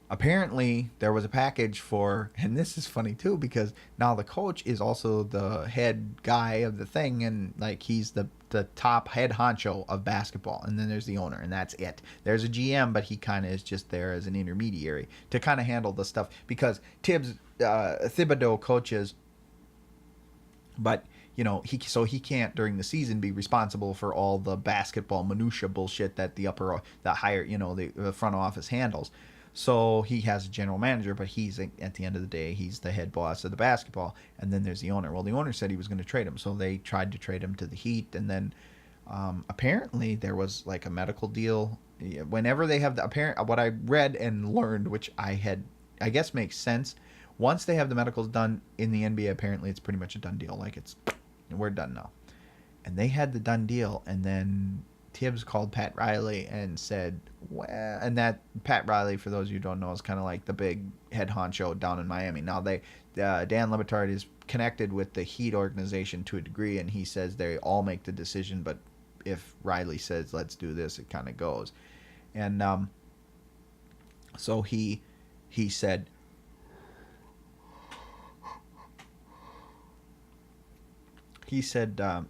apparently there was a package for, and this is funny too, because now the coach is also the head guy of the thing, and like he's the top head honcho of basketball, and then there's the owner, and that's it. There's a GM, but he kind of is just there as an intermediary to kind of handle the stuff, because Thibodeau coaches, but he can't during the season be responsible for all the basketball minutia bullshit that the higher, the front office handles. So he has a general manager, but he's, at the end of the day, he's the head boss of the basketball. And then there's the owner. Well, the owner said he was going to trade him, so they tried to trade him to the Heat. And then apparently there was like a medical deal. Whenever they have what I read and learned, which I guess makes sense. Once they have the medicals done in the NBA, apparently it's pretty much a done deal. Like, we're done now. And they had the done deal, and then Tibbs called Pat Riley and said, well, and that Pat Riley, for those of you who don't know, is kind of like the big head honcho down in Miami. Now, Dan Le Batard is connected with the Heat organization to a degree, and he says they all make the decision, but if Riley says, let's do this, it kind of goes. And so he said,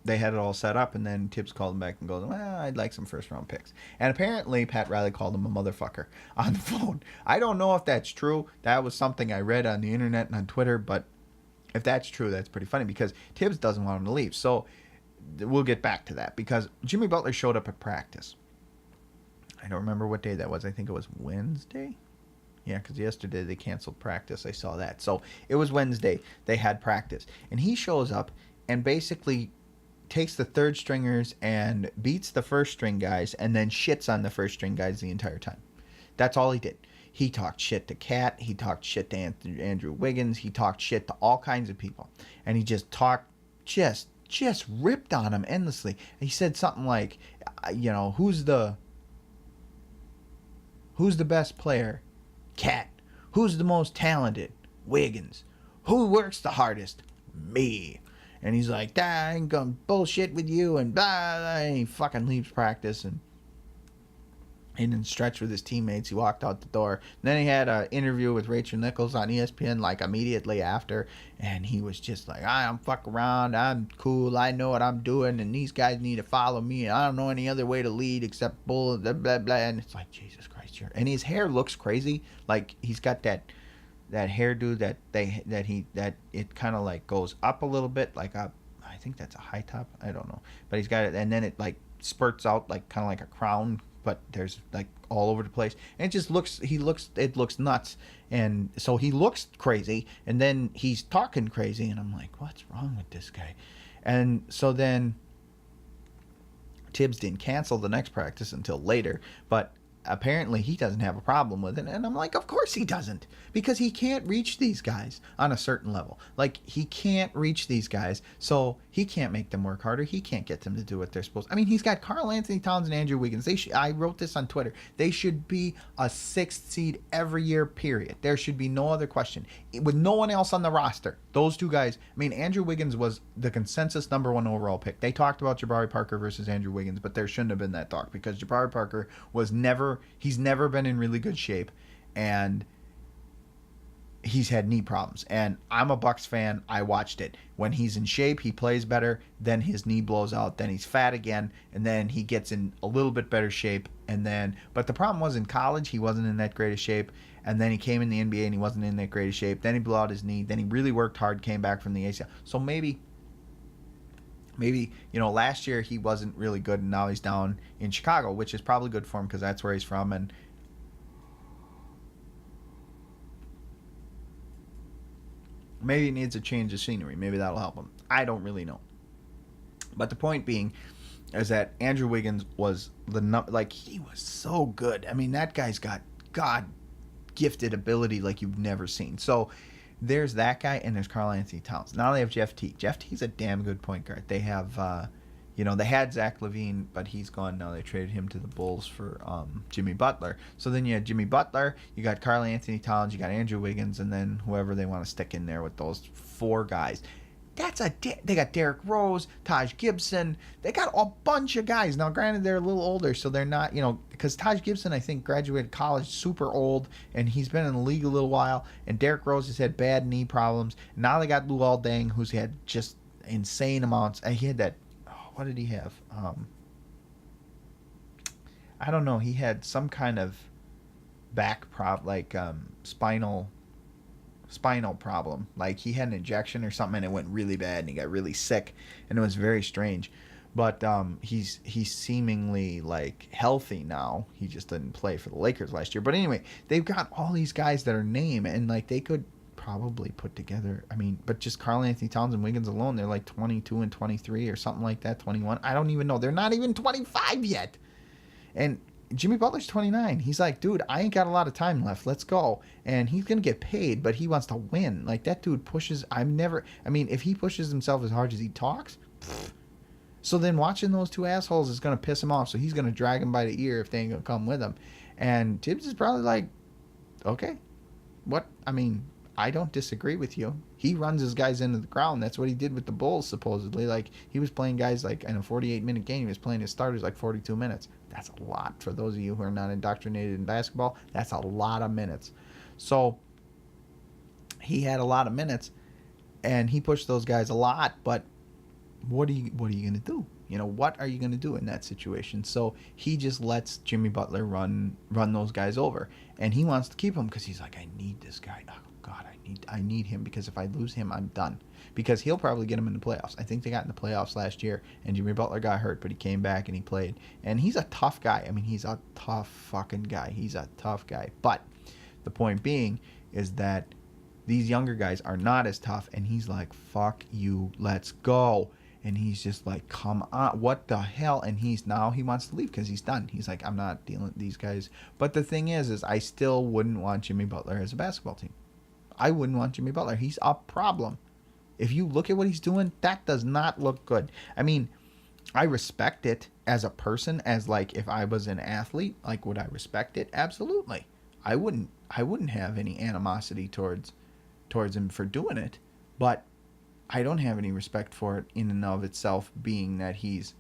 they had it all set up, and then Tibbs called him back and goes, well, I'd like some first-round picks. And apparently Pat Riley called him a motherfucker on the phone. I don't know if that's true. That was something I read on the internet and on Twitter, but if that's true, that's pretty funny, because Tibbs doesn't want him to leave. So we'll get back to that, because Jimmy Butler showed up at practice. I don't remember what day that was. I think it was Wednesday. Yeah, because yesterday they canceled practice. I saw that. So it was Wednesday. They had practice. And he shows up and basically takes the third stringers and beats the first string guys, and then shits on the first string guys the entire time. That's all he did. He talked shit to Cat. He talked shit to Andrew Wiggins. He talked shit to all kinds of people. And he just ripped on him endlessly. And he said something like, who's the best player? Cat. Who's the most talented? Wiggins. Who works the hardest? Me. And he's like, I ain't gonna bullshit with you, and blah, blah, and he fucking leaves practice, and he didn't stretch with his teammates. He walked out the door. And then he had an interview with Rachel Nichols on ESPN, like, immediately after, and he was just like, I don't fuck around, I'm cool, I know what I'm doing, and these guys need to follow me, and I don't know any other way to lead except bull, blah, blah, blah, and it's like, Jesus Christ, and his hair looks crazy, like, he's got that hairdo that it kind of like goes up a little bit, like I think that's a high top, I don't know, but he's got it, and then it like spurts out like kind of like a crown but there's like all over the place, and it looks nuts, and so he looks crazy, and then he's talking crazy, and I'm like, what's wrong with this guy? And so then Tibbs didn't cancel the next practice until later, but apparently he doesn't have a problem with it. And I'm like, of course he doesn't, because he can't reach these guys on a certain level. Like, he can't reach these guys, so he can't make them work harder. He can't get them to do what they're supposed to. I mean, he's got Karl Anthony Towns and Andrew Wiggins. I wrote this on Twitter. They should be a 6th seed every year, period. There should be no other question. With no one else on the roster, those two guys, I mean, Andrew Wiggins was the consensus #1 overall pick. They talked about Jabari Parker versus Andrew Wiggins, but there shouldn't have been that talk, because Jabari Parker he's never been in really good shape, and he's had knee problems. And I'm a Bucks fan. I watched it. When he's in shape, he plays better. Then his knee blows out. Then he's fat again, and then he gets in a little bit better shape. But the problem was, in college, he wasn't in that great of shape. And then he came in the NBA and he wasn't in that great of shape. Then he blew out his knee. Then he really worked hard, came back from the ACL. So maybe, last year he wasn't really good, and now he's down in Chicago, which is probably good for him because that's where he's from, and maybe he needs a change of scenery. Maybe that'll help him. I don't really know. But the point being is that Andrew Wiggins was he was so good. I mean, that guy's got God-gifted ability like you've never seen. So there's that guy, and there's Karl Anthony Towns. Now they have Jeff Teague. Jeff Teague's a damn good point guard. They have, they had Zach LaVine, but he's gone now. They traded him to the Bulls for Jimmy Butler. So then you had Jimmy Butler, you got Karl Anthony Towns, you got Andrew Wiggins, and then whoever they want to stick in there with those 4 guys. They got Derrick Rose, Taj Gibson. They got a bunch of guys. Now, granted, they're a little older, so they're not, because Taj Gibson, I think, graduated college super old, and he's been in the league a little while, and Derrick Rose has had bad knee problems. Now they got Luol Deng, who's had just insane amounts. And he had that, what did he have? I don't know. He had some kind of back spinal problem. Like, he had an injection or something, and it went really bad, and he got really sick, and it was very strange. But he's seemingly like healthy now. He just didn't play for the Lakers last year. But anyway, they've got all these guys that are named, and like they could probably put together. I mean, but just Karl Anthony Towns and Wiggins alone, they're like 22 and 23 or something like that. 21. I don't even know. They're not even 25 yet. And Jimmy Butler's 29. He's like, dude, I ain't got a lot of time left. Let's go. And he's going to get paid, but he wants to win. Like, that dude pushes. If he pushes himself as hard as he talks, so then watching those 2 assholes is going to piss him off. So he's going to drag him by the ear if they ain't going to come with him. And Tibbs is probably like, okay, what? I don't disagree with you. He runs his guys into the ground. That's what he did with the Bulls, supposedly. Like, he was playing guys like in a 48-minute game. He was playing his starters like 42 minutes. That's a lot for those of you who are not indoctrinated in basketball. That's a lot of minutes. So he had a lot of minutes, and he pushed those guys a lot. But what are you going to do? What are you going to do in that situation? So he just lets Jimmy Butler run those guys over, and he wants to keep him because he's like, I need this guy. Oh God, I need him, because if I lose him, I'm done. Because he'll probably get him in the playoffs. I think they got in the playoffs last year, and Jimmy Butler got hurt, but he came back and he played. And he's a tough guy. He's a tough fucking guy. He's a tough guy. But the point being is that these younger guys are not as tough, and he's like, fuck you, let's go. And he's just like, come on, what the hell? And he wants to leave because he's done. He's like, I'm not dealing with these guys. But the thing is I still wouldn't want Jimmy Butler as a basketball team. I wouldn't want Jimmy Butler. He's a problem. If you look at what he's doing, that does not look good. I respect it as a person, as like if I was an athlete, like would I respect it? Absolutely. I wouldn't have any animosity towards him for doing it, but I don't have any respect for it in and of itself, being that he's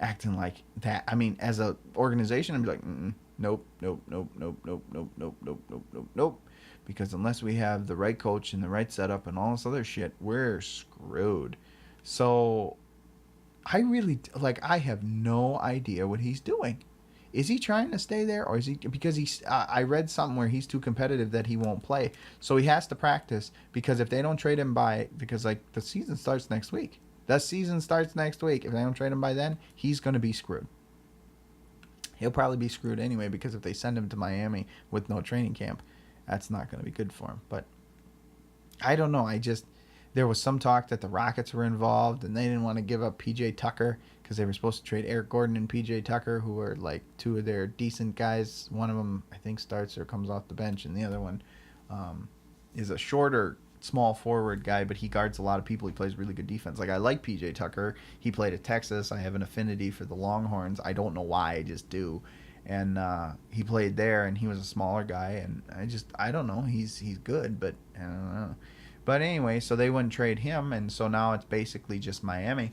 acting like that. As a organization, I'd be like, nope, nope, nope, nope, nope, nope, nope, nope, nope, nope, nope. Because unless we have the right coach and the right setup and all this other shit, we're screwed. So I have no idea what he's doing. Is he trying to stay there, or is he, because I read something where he's too competitive that he won't play. So he has to practice, because if they don't trade him because the season starts next week. If they don't trade him by then, he's going to be screwed. He'll probably be screwed anyway, because if they send him to Miami with no training camp, that's not going to be good for him. But I don't know. There was some talk that the Rockets were involved and they didn't want to give up PJ Tucker because they were supposed to trade Eric Gordon and PJ Tucker, who were like two of their decent guys. One of them, I think, starts or comes off the bench, and the other one is a shorter, small forward guy, but he guards a lot of people. He plays really good defense. Like, I like PJ Tucker. He played at Texas. I have an affinity for the Longhorns. I don't know why, I just do. And he played there, and he was a smaller guy, and I don't know. He's good, but I don't know. But anyway, so they wouldn't trade him, and so now it's basically just Miami.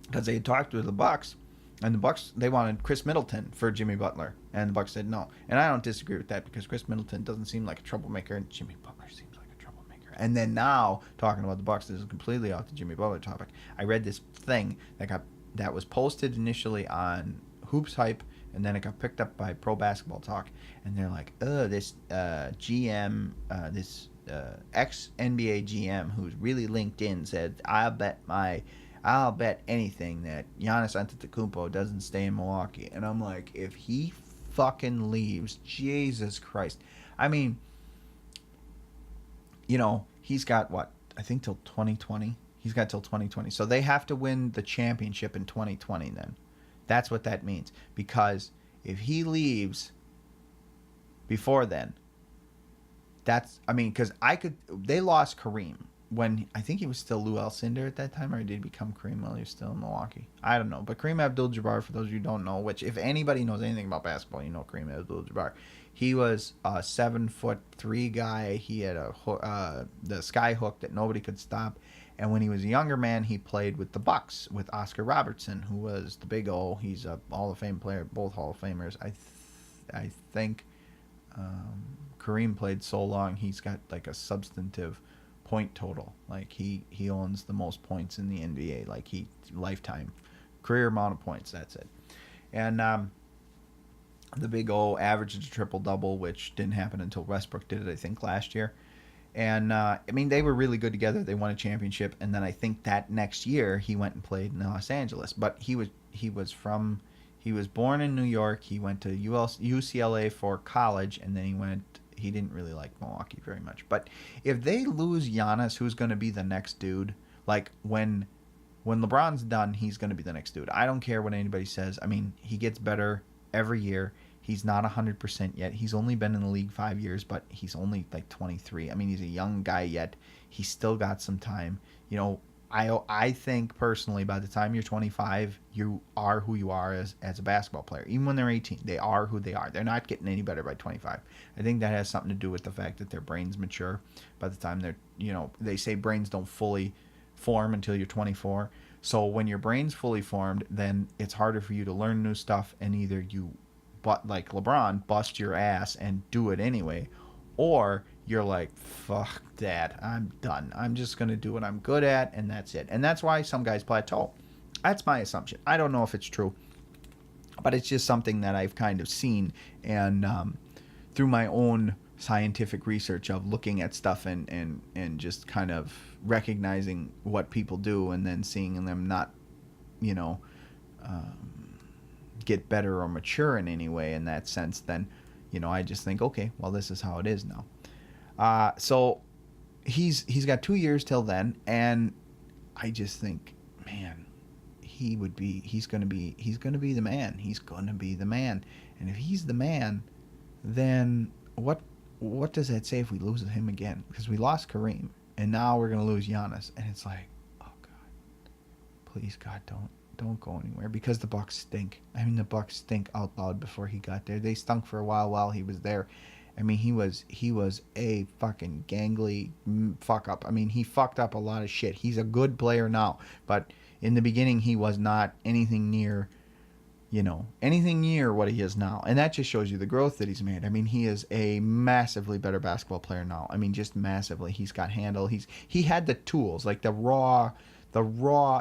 Because they had talked with the Bucks, and the Bucks, they wanted Chris Middleton for Jimmy Butler, and the Bucks said no. And I don't disagree with that, because Chris Middleton doesn't seem like a troublemaker, and Jimmy Butler seems like a troublemaker. And then now, talking about the Bucks, this is completely off the Jimmy Butler topic. I read this thing that was posted initially on Hoops Hype, and then it got picked up by Pro Basketball Talk, and they're like, this GM, this ex-NBA GM who's really linked in said, I'll bet anything that Giannis Antetokounmpo doesn't stay in Milwaukee. And I'm like, if he fucking leaves, Jesus Christ. I mean, he's got what? I think till 2020. He's got till 2020. So they have to win the championship in 2020 then. That's what that means. Because if he leaves before then, because they lost Kareem when I think he was still Lou Alcindor at that time, or did he become Kareem while he was still in Milwaukee? I don't know. But Kareem Abdul-Jabbar, for those of you who don't know, which if anybody knows anything about basketball, you know Kareem Abdul-Jabbar. He was a 7'3" guy. He had the sky hook that nobody could stop. And when he was a younger man, he played with the Bucks with Oscar Robertson, who was the big O. He's a Hall of Fame player, both Hall of Famers. I think Kareem played so long, he's got like a substantive point total. Like he owns the most points in the NBA. Like lifetime career amount of points. That's it. And the big O averaged a triple-double, which didn't happen until Westbrook did it, I think, last year. And, they were really good together. They won a championship. And then I think that next year he went and played in Los Angeles. But he was born in New York. He went to UCLA for college. And then he didn't really like Milwaukee very much. But if they lose Giannis, who's going to be the next dude? Like, when LeBron's done, he's going to be the next dude. I don't care what anybody says. I mean, he gets better every year. He's not 100% yet. He's only been in the league 5 years, but he's only like 23. I mean, he's a young guy yet. He's still got some time. I think personally, by the time you're 25, you are who you are as a basketball player. Even when they're 18, they are who they are. They're not getting any better by 25. I think that has something to do with the fact that their brains mature by the time they're, they say brains don't fully form until you're 24. So when your brain's fully formed, then it's harder for you to learn new stuff, and either you, but like LeBron, bust your ass and do it anyway, or you're like, fuck that, I'm done. I'm just going to do what I'm good at, and that's it. And that's why some guys plateau. That's my assumption. I don't know if it's true, but it's just something that I've kind of seen, and through my own scientific research of looking at stuff and just kind of recognizing what people do, and then seeing them not, get better or mature in any way in that sense, then I just think, okay, well, this is how it is now. So he's got 2 years till then, and I just think, man, he's gonna be the man. He's gonna be the man. And if he's the man, then what does that say if we lose him again? Because we lost Kareem, and now we're gonna lose Giannis, and it's like, oh God, please God, don't go anywhere, because the Bucks stink. I mean, the Bucks stink out loud before he got there. They stunk for a while he was there. I mean, he was a fucking gangly fuck up. I mean, he fucked up a lot of shit. He's a good player now, but in the beginning he was not anything near what he is now. And that just shows you the growth that he's made. I mean, he is a massively better basketball player now. I mean, just massively. He's got handle. He had the tools, like the raw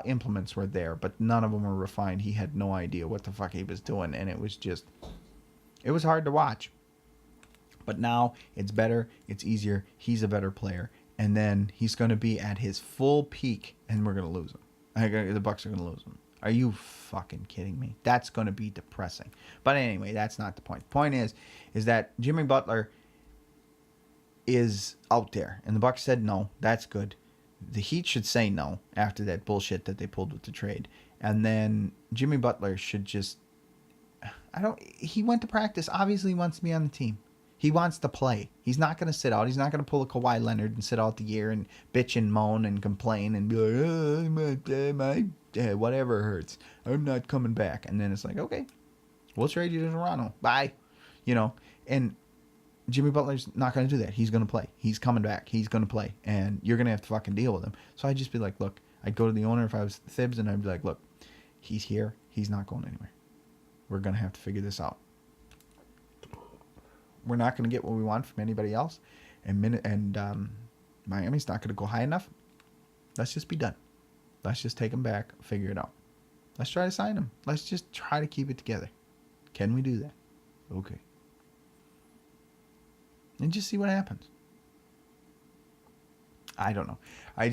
implements were there, but none of them were refined. He had no idea what the fuck he was doing, and it was hard to watch. But now it's better, it's easier, he's a better player, and then he's going to be at his full peak, and we're going to lose him. The Bucks are going to lose them. Are you fucking kidding me? That's going to be depressing. But anyway, that's not the point. The point is that Jimmy Butler is out there, and the Bucks said no. That's good. The Heat should say no after that bullshit that they pulled with the trade, and then Jimmy Butler should just. He went to practice. Obviously, he wants to be on the team. He wants to play. He's not going to sit out. He's not going to pull a Kawhi Leonard and sit out the year and bitch and moan and complain and be like, my whatever hurts. I'm not coming back. And then it's like, okay, we'll trade you to Toronto. Bye. And Jimmy Butler's not going to do that. He's going to play. He's coming back. He's going to play. And you're going to have to fucking deal with him. So I'd just be like, look, I'd go to the owner if I was Thibs and I'd be like, look, he's here. He's not going anywhere. We're going to have to figure this out. We're not going to get what we want from anybody else. And Miami's not going to go high enough. Let's just be done. Let's just take him back, figure it out. Let's try to sign him. Let's just try to keep it together. Can we do that? Okay. And just see what happens. I don't know. I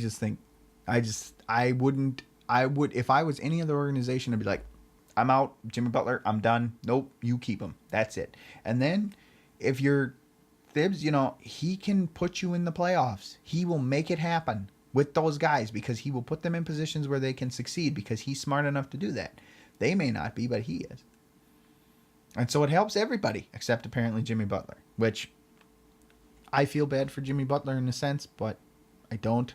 would, if I was any other organization, I'd be like, I'm out, Jimmy Butler, I'm done. Nope, you keep him. That's it. And then if you're Thibs, he can put you in the playoffs. He will make it happen with those guys because he will put them in positions where they can succeed because he's smart enough to do that. They may not be, but he is. And so it helps everybody except apparently Jimmy Butler, which I feel bad for Jimmy Butler in a sense, but I don't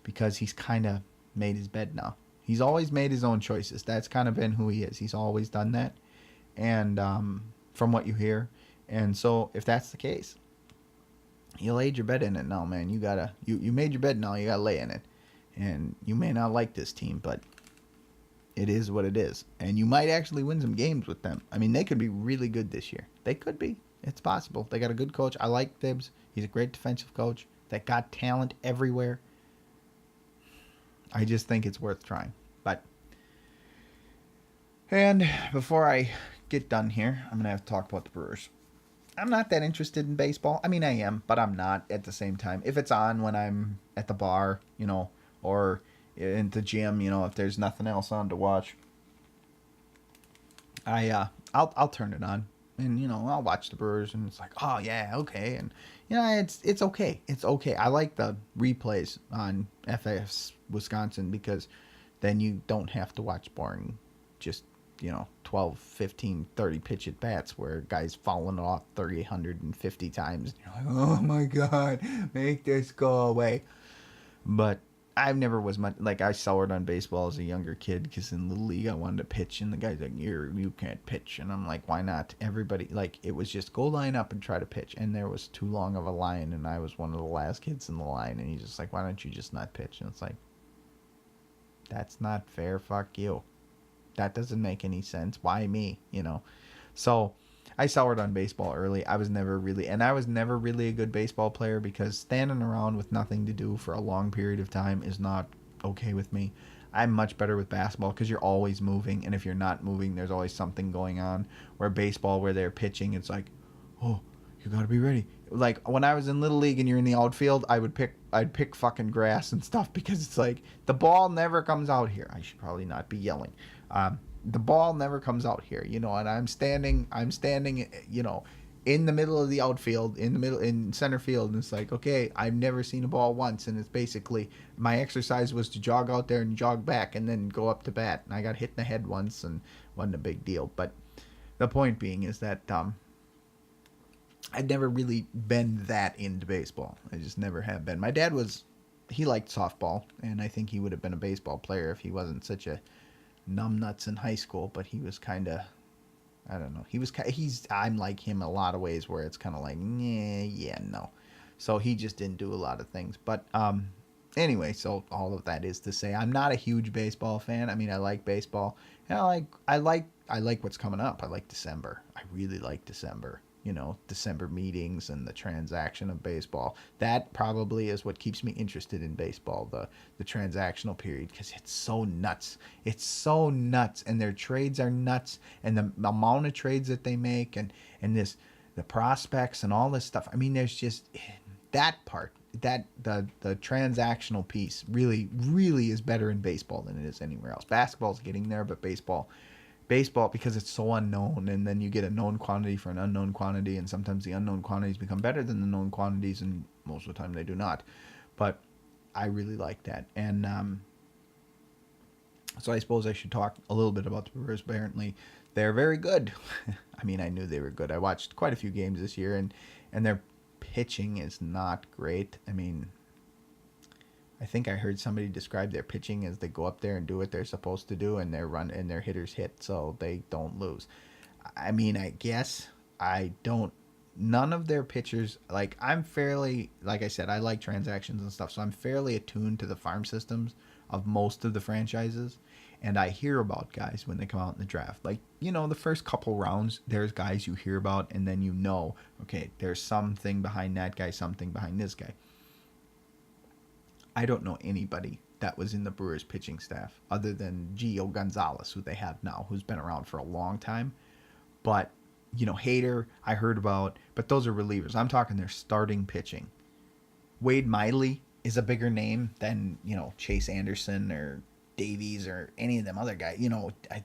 because he's kind of made his bed now. He's always made his own choices. That's kind of been who he is. He's always done that. And from what you hear. And so if that's the case, you laid your bed in it now, man. You made your bed now. You got to lay in it. And you may not like this team, but it is what it is. And you might actually win some games with them. I mean, they could be really good this year. They could be. It's possible. They got a good coach. I like Thibs. He's a great defensive coach that got talent everywhere. I just think it's worth trying. And before I get done here, I'm going to have to talk about the Brewers. I'm not that interested in baseball. I mean, I am, but I'm not at the same time. If it's on when I'm at the bar, or in the gym, if there's nothing else on to watch, I'll turn it on. And, I'll watch the Brewers, and it's like, oh, yeah, okay. And, it's okay. It's okay. I like the replays on FS Wisconsin because then you don't have to watch boring, just, 12, 15, 30 pitch at bats where guys falling off 350 times. And you're like, oh, my God, make this go away. But I never was much, I soured on baseball as a younger kid because in Little League I wanted to pitch, and the guy's like, you can't pitch. And I'm like, why not? Everybody, it was just go line up and try to pitch. And there was too long of a line, and I was one of the last kids in the line. And he's just like, why don't you just not pitch? And it's like, that's not fair. Fuck you. That doesn't make any sense. Why me? So I soured on baseball early. I was never really a good baseball player because standing around with nothing to do for a long period of time is not okay with me. I'm much better with basketball because you're always moving, and if you're not moving, there's always something going on. Where baseball, where they're pitching, it's like, oh, you gotta be ready. Like when I was in Little League and you're in the outfield, I'd pick fucking grass and stuff because it's like the ball never comes out here. I should probably not be yelling. The ball never comes out here, and I'm standing, in the middle of the outfield, in center field, and it's like, okay, I've never seen a ball once, and it's basically my exercise was to jog out there and jog back and then go up to bat, and I got hit in the head once and wasn't a big deal. But the point being is that I'd never really been that into baseball. I just never have been. My dad he liked softball, and I think he would have been a baseball player if he wasn't such a numbnuts in high school, but he was kind of, I don't know. I'm like him a lot of ways where it's kind of like, no. So he just didn't do a lot of things. But anyway, so all of that is to say, I'm not a huge baseball fan. I mean, I like baseball. And I like what's coming up. I like December. I really like December. December meetings and the transaction of baseball. That probably is what keeps me interested in baseball, the transactional period, because it's so nuts. It's so nuts, and their trades are nuts, and the amount of trades that they make, and the prospects and all this stuff. I mean, there's just that part. that the transactional piece really is better in baseball than it is anywhere else. Basketball's getting there, but baseball because it's so unknown, and then you get a known quantity for an unknown quantity, and sometimes the unknown quantities become better than the known quantities, and most of the time they do not. But I really like that, and so I suppose I should talk a little bit about the Brewers. Apparently, they're very good. I mean, I knew they were good. I watched quite a few games this year, and their pitching is not great. I mean, I think I heard somebody describe their pitching as they go up there and do what they're supposed to do, and their hitters hit, so they don't lose. I mean, I guess I don't. None of their pitchers, like, I'm fairly, like I said, I like transactions and stuff, so I'm fairly attuned to the farm systems of most of the franchises. And I hear about guys when they come out in the draft. Like, the first couple rounds, there's guys you hear about, and then okay, there's something behind that guy, something behind this guy. I don't know anybody that was in the Brewers pitching staff other than Gio Gonzalez, who they have now, who's been around for a long time. But, Hader, I heard about, but those are relievers. I'm talking their starting pitching. Wade Miley is a bigger name than, Chase Anderson or Davies or any of them other guys. I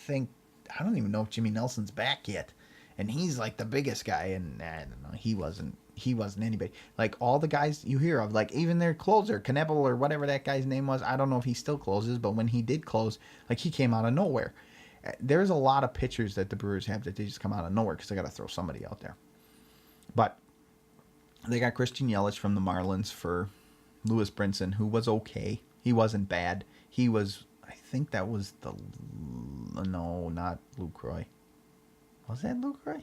don't even know if Jimmy Nelson's back yet. And he's like the biggest guy, and I don't know, he wasn't anybody. Like, all the guys you hear of, like, even their closer, Knebel or whatever that guy's name was, I don't know if he still closes, but when he did close, like, he came out of nowhere. There's a lot of pitchers that the Brewers have that they just come out of nowhere because they got to throw somebody out there. But they got Christian Yelich from the Marlins for Lewis Brinson, who was okay. He wasn't bad. He was, I think that was no, not Lucroy. Was that Lucroy?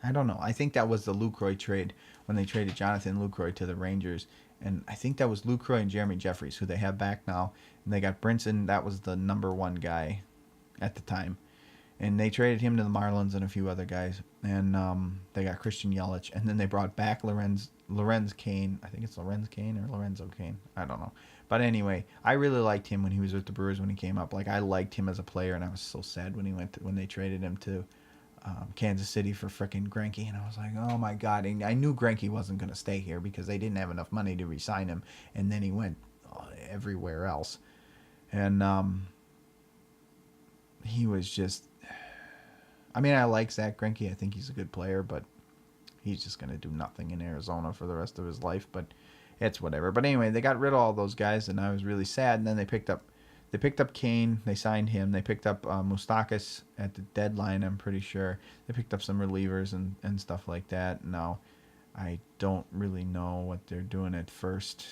I don't know. I think that was the Lucroy trade when they traded Jonathan Lucroy to the Rangers. And I think that was Lucroy and Jeremy Jeffries, who they have back now. And they got Brinson. That was the number one guy at the time. And they traded him to the Marlins and a few other guys. And they got Christian Yelich. And then they brought back Lorenz Cain. I think it's Lorenz Cain or Lorenzo Cain. I don't know. But anyway, I really liked him when he was with the Brewers when he came up. Like, I liked him as a player, and I was so sad when they traded him to Kansas City for frickin' Greinke, and I was like, oh my god. And I knew Greinke wasn't going to stay here because they didn't have enough money to re-sign him, and then he went everywhere else. And he was just, I mean, I like Zach Greinke. I think he's a good player, but he's just going to do nothing in Arizona for the rest of his life. But it's whatever. But anyway, they got rid of all those guys, and I was really sad. And then they picked up Kane. They signed him. They picked up Moustakas at the deadline, I'm pretty sure. They picked up some relievers and stuff like that. Now, I don't really know what they're doing at first.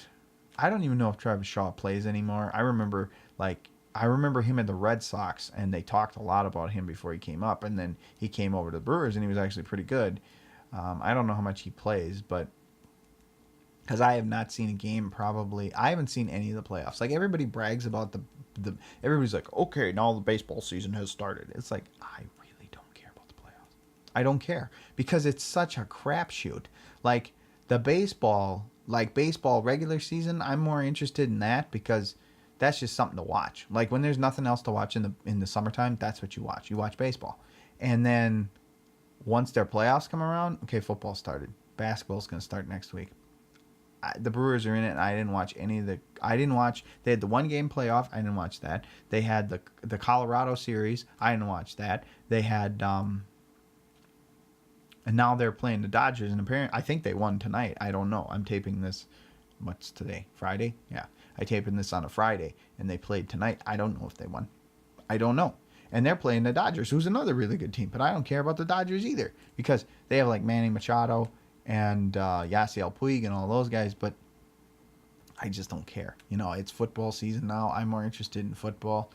I don't even know if Travis Shaw plays anymore. I remember him at the Red Sox, and they talked a lot about him before he came up. And then he came over to the Brewers, and he was actually pretty good. I don't know how much he plays, but because I have not seen a game probably. I haven't seen any of the playoffs. Like, everybody brags about everybody's like, okay, now the baseball season has started. It's like, I really don't care about the playoffs. I don't care because it's such a crapshoot. Like, baseball regular season, I'm more interested in that because that's just something to watch. Like, when there's nothing else to watch in the summertime, that's what you watch. You watch baseball. And then once their playoffs come around, okay, football started. Basketball's going to start next week. The Brewers are in it, and I didn't watch any of the. They had the one game playoff. I didn't watch that. They had the Colorado series. I didn't watch that. They had and now they're playing the Dodgers, and apparently I think they won tonight. I don't know. I'm taping this. What's today? Friday? Yeah, I taping this on a Friday, and they played tonight. I don't know if they won. I don't know. And they're playing the Dodgers, who's another really good team. But I don't care about the Dodgers either because they have like Manny Machado and Yasiel Puig and all those guys, but I just don't care. It's football season now. I'm more interested in football.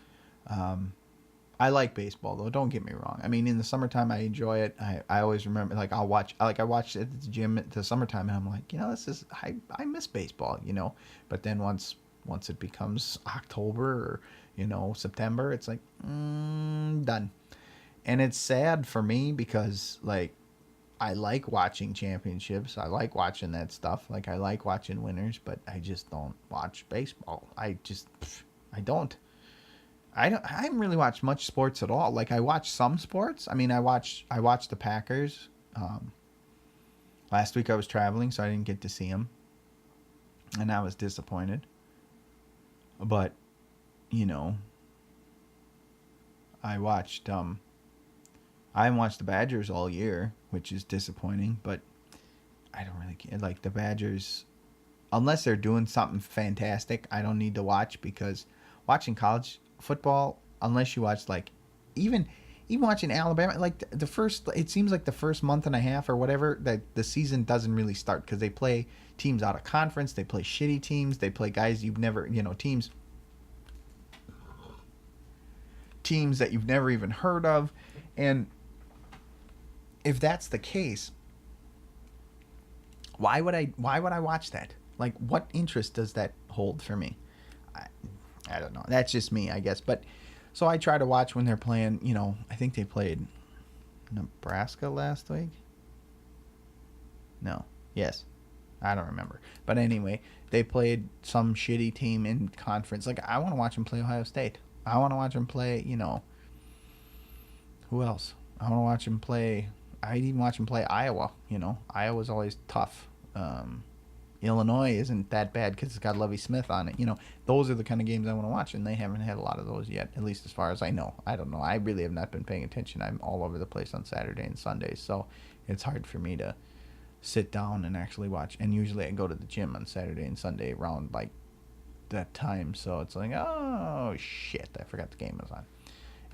I like baseball, though. Don't get me wrong. I mean, in the summertime, I enjoy it. I always remember, like, I watched it at the gym at the summertime, and I'm like, I miss baseball, But then once it becomes October or, September, it's like, done. And it's sad for me because, like, I like watching championships. I like watching that stuff. Like, I like watching winners, but I just don't watch baseball. I don't. I haven't really watched much sports at all. Like, I watch some sports. I mean, I watch the Packers. Last week I was traveling, so I didn't get to see him, and I was disappointed. But you know, I watched. I haven't watched the Badgers all year, which is disappointing. But I don't really care. Like the Badgers, unless they're doing something fantastic, I don't need to watch because watching college football, unless you watch like even even watching Alabama, like the first, it seems like the first month and a half or whatever that the season doesn't really start because they play teams out of conference, they play shitty teams, they play guys you've never, teams that you've never even heard of, and if that's the case, why would I watch that? Like, what interest does that hold for me? I, I don't know. That's just me, I guess. But so I try to watch when they're playing. I think they played Nebraska last week. No. Yes. I don't remember. But anyway, they played some shitty team in conference. Like, I want to watch them play Ohio State. I want to watch them play, who else? I want to watch them play. I'd even watch them play Iowa. Iowa's always tough. Illinois isn't that bad because it's got Lovie Smith on it. Those are the kind of games I want to watch, and they haven't had a lot of those yet, at least as far as I know. I don't know. I really have not been paying attention. I'm all over the place on Saturday and Sundays, so it's hard for me to sit down and actually watch. And usually I go to the gym on Saturday and Sunday around like that time, so it's like, oh shit, I forgot the game was on.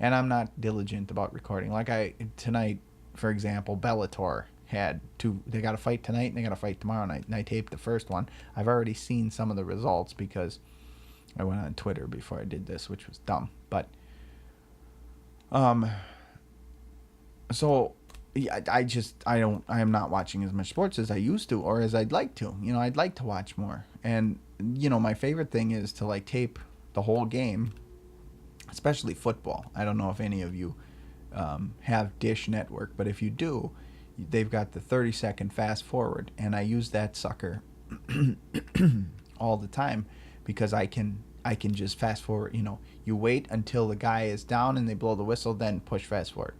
And I'm not diligent about recording. Like tonight, for example, Bellator had two. They got a fight tonight and they got a fight tomorrow night. And I taped the first one. I've already seen some of the results because I went on Twitter before I did this, which was dumb. But so yeah, I am not watching as much sports as I used to or as I'd like to. I'd like to watch more. And my favorite thing is to like tape the whole game, especially football. I don't know if any of you have Dish Network, but if you do, they've got the 30-second fast forward, and I use that sucker all the time because I can just fast forward. You wait until the guy is down and they blow the whistle, then push fast forward.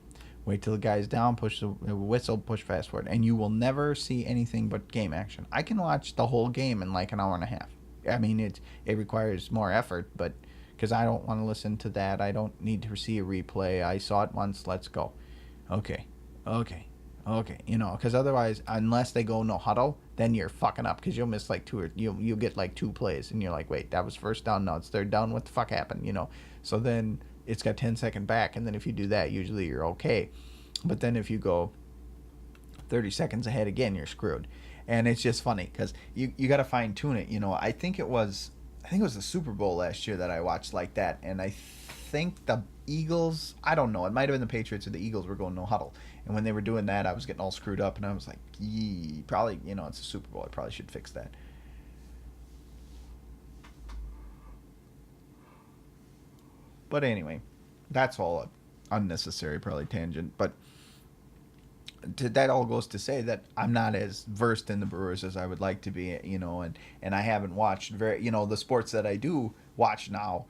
Wait till the guy is down, push the whistle, push fast forward, and you will never see anything but game action. I can watch the whole game in like an hour and a half. I mean, it requires more effort, but because I don't want to listen to that, I don't need to see a replay. I saw it once. Let's go. Okay. Because otherwise, unless they go no huddle, then you're fucking up because you'll miss like you'll get like two plays and you're like, wait, that was first down. No, it's third down. What the fuck happened? So then it's got 10-second back, and then if you do that, usually you're okay. But then if you go 30 seconds ahead again, you're screwed. And it's just funny because you got to fine tune it. I think it was the Super Bowl last year that I watched like that, and I think the Eagles, I don't know, it might have been the Patriots or the Eagles were going no huddle, and when they were doing that, I was getting all screwed up, and I was like, probably, it's a Super Bowl, I probably should fix that. But anyway, that's all unnecessary, probably tangent, but that all goes to say that I'm not as versed in the Brewers as I would like to be, and I haven't watched the sports that I do watch now.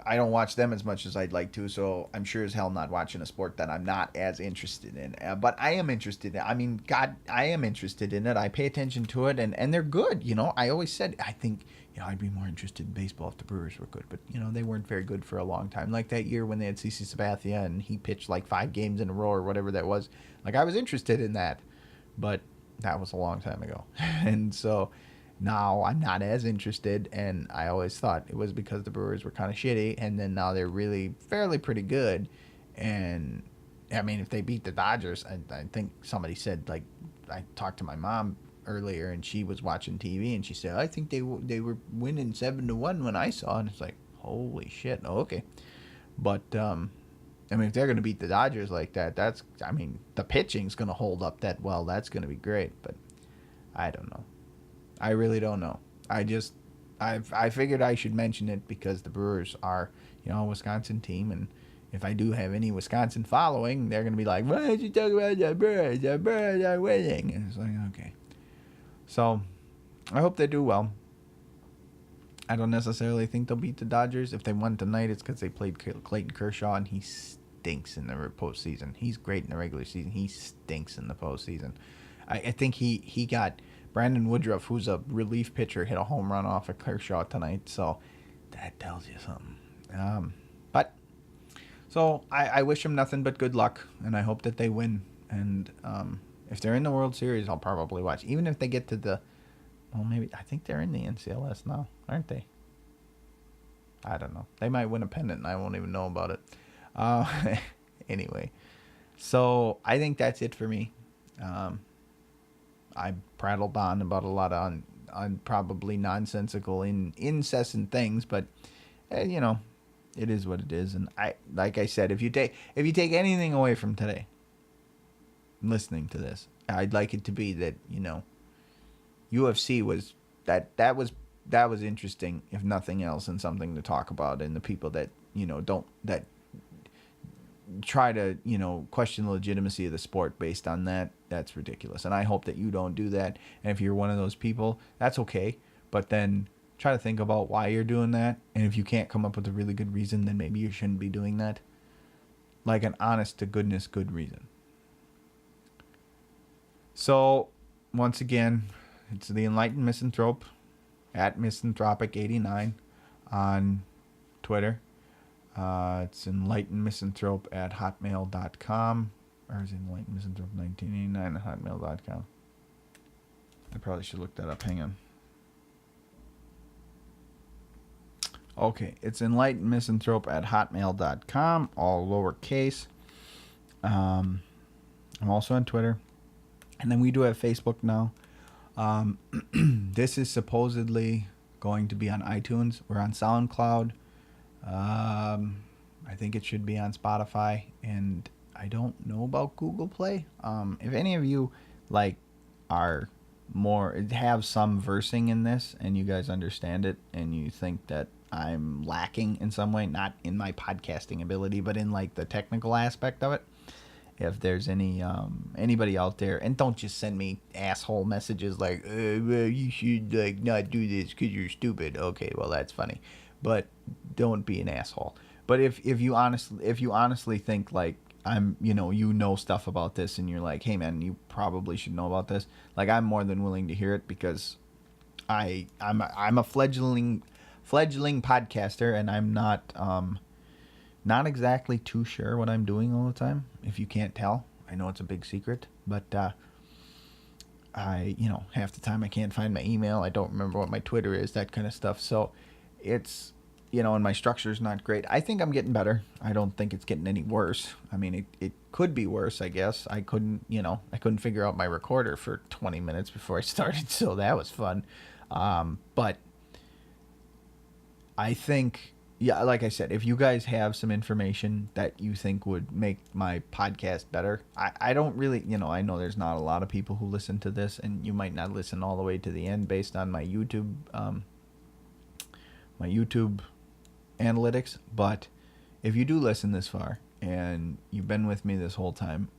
I don't watch them as much as I'd like to, so I'm sure as hell not watching a sport that I'm not as interested in. But I am interested in it. I mean, God, I am interested in it. I pay attention to it, and they're good. I always said, I think, I'd be more interested in baseball if the Brewers were good. But, they weren't very good for a long time. Like that year when they had CC Sabathia, and he pitched like 5 games in a row or whatever that was. Like, I was interested in that. But that was a long time ago. And so now I'm not as interested, and I always thought it was because the Brewers were kind of shitty, and then now they're really fairly pretty good. And I mean, if they beat the Dodgers, I think somebody said, like, I talked to my mom earlier, and she was watching TV, and she said, I think they were winning 7-1 when I saw, and it's like, holy shit, okay. But I mean, if they're going to beat the Dodgers like that, the pitching's going to hold up that well. That's going to be great, but I don't know. I really don't know. I figured I should mention it because the Brewers are, a Wisconsin team, and if I do have any Wisconsin following, they're going to be like, why did you talk about the Brewers? The Brewers are winning. And it's like, okay. So, I hope they do well. I don't necessarily think they'll beat the Dodgers. If they won tonight, it's because they played Clayton Kershaw, and he stinks in the postseason. He's great in the regular season. He stinks in the postseason. I think he got Brandon Woodruff, who's a relief pitcher, hit a home run off of Kershaw tonight. So that tells you something. But so I wish them nothing but good luck, and I hope that they win. And if they're in the World Series, I'll probably watch. Even if they get to the, well, maybe I think they're in the NCLS now, aren't they? I don't know. They might win a pennant, and I won't even know about it. Anyway, so I think that's it for me. I prattled on about a lot on probably nonsensical, incessant things, but you know, it is what it is. And like I said, if you take anything away from today, listening to this, I'd like it to be that, you know, UFC was that was interesting, if nothing else, and something to talk about. And the people that, you know, that try to, you know, question the legitimacy of the sport based on that, that's ridiculous. And I hope that you don't do that. And if you're one of those people, that's okay. But then try to think about why you're doing that. And if you can't come up with a really good reason, then maybe you shouldn't be doing that. Like an honest to goodness good reason. So, once again, it's the Enlightened Misanthrope at Misanthropic89 on Twitter. It's Enlightened Misanthrope at hotmail.com. Or is it Enlightened Misanthrope 1989 at hotmail.com? I probably should look that up. Hang on. Okay, it's Enlightened Misanthrope at hotmail.com, all lowercase. I'm also on Twitter. And then we do have Facebook now. This is supposedly going to be on iTunes. We're on SoundCloud. I think it should be on Spotify, and I don't know about Google Play. If any of you are have some versing in this, and you guys understand it, and you think that I'm lacking in some way, not in my podcasting ability, but in the technical aspect of it. If there's anybody out there, and don't just send me asshole messages like, well, you should not do this because you're stupid. Okay, well, that's funny, but don't be an asshole. But if you honestly think I'm, you know stuff about this, and you're like, hey man, you probably should know about this, I'm more than willing to hear it, because I'm a fledgling podcaster, and I'm not exactly too sure what I'm doing all the time. If you can't tell, I know it's a big secret, but half the time I can't find my email. I don't remember what my Twitter is, that kind of stuff. So it's, and my structure's not great. I think I'm getting better. I don't think it's getting any worse. I mean, it could be worse, I guess. I couldn't figure out my recorder for 20 minutes before I started, so that was fun. But I think, yeah, like I said, if you guys have some information that you think would make my podcast better, I don't really, I know there's not a lot of people who listen to this, and you might not listen all the way to the end based on my YouTube analytics, but if you do listen this far and you've been with me this whole time,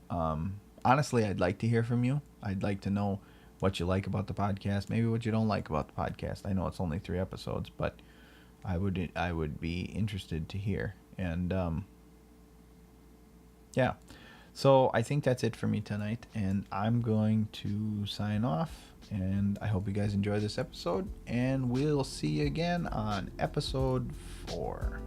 honestly, I'd like to hear from you. I'd like to know what you like about the podcast, maybe what you don't like about the podcast. I know it's only 3 episodes, but I would be interested to hear. And yeah, so I think that's it for me tonight, and I'm going to sign off, and I hope you guys enjoy this episode, and we'll see you again on episode 4.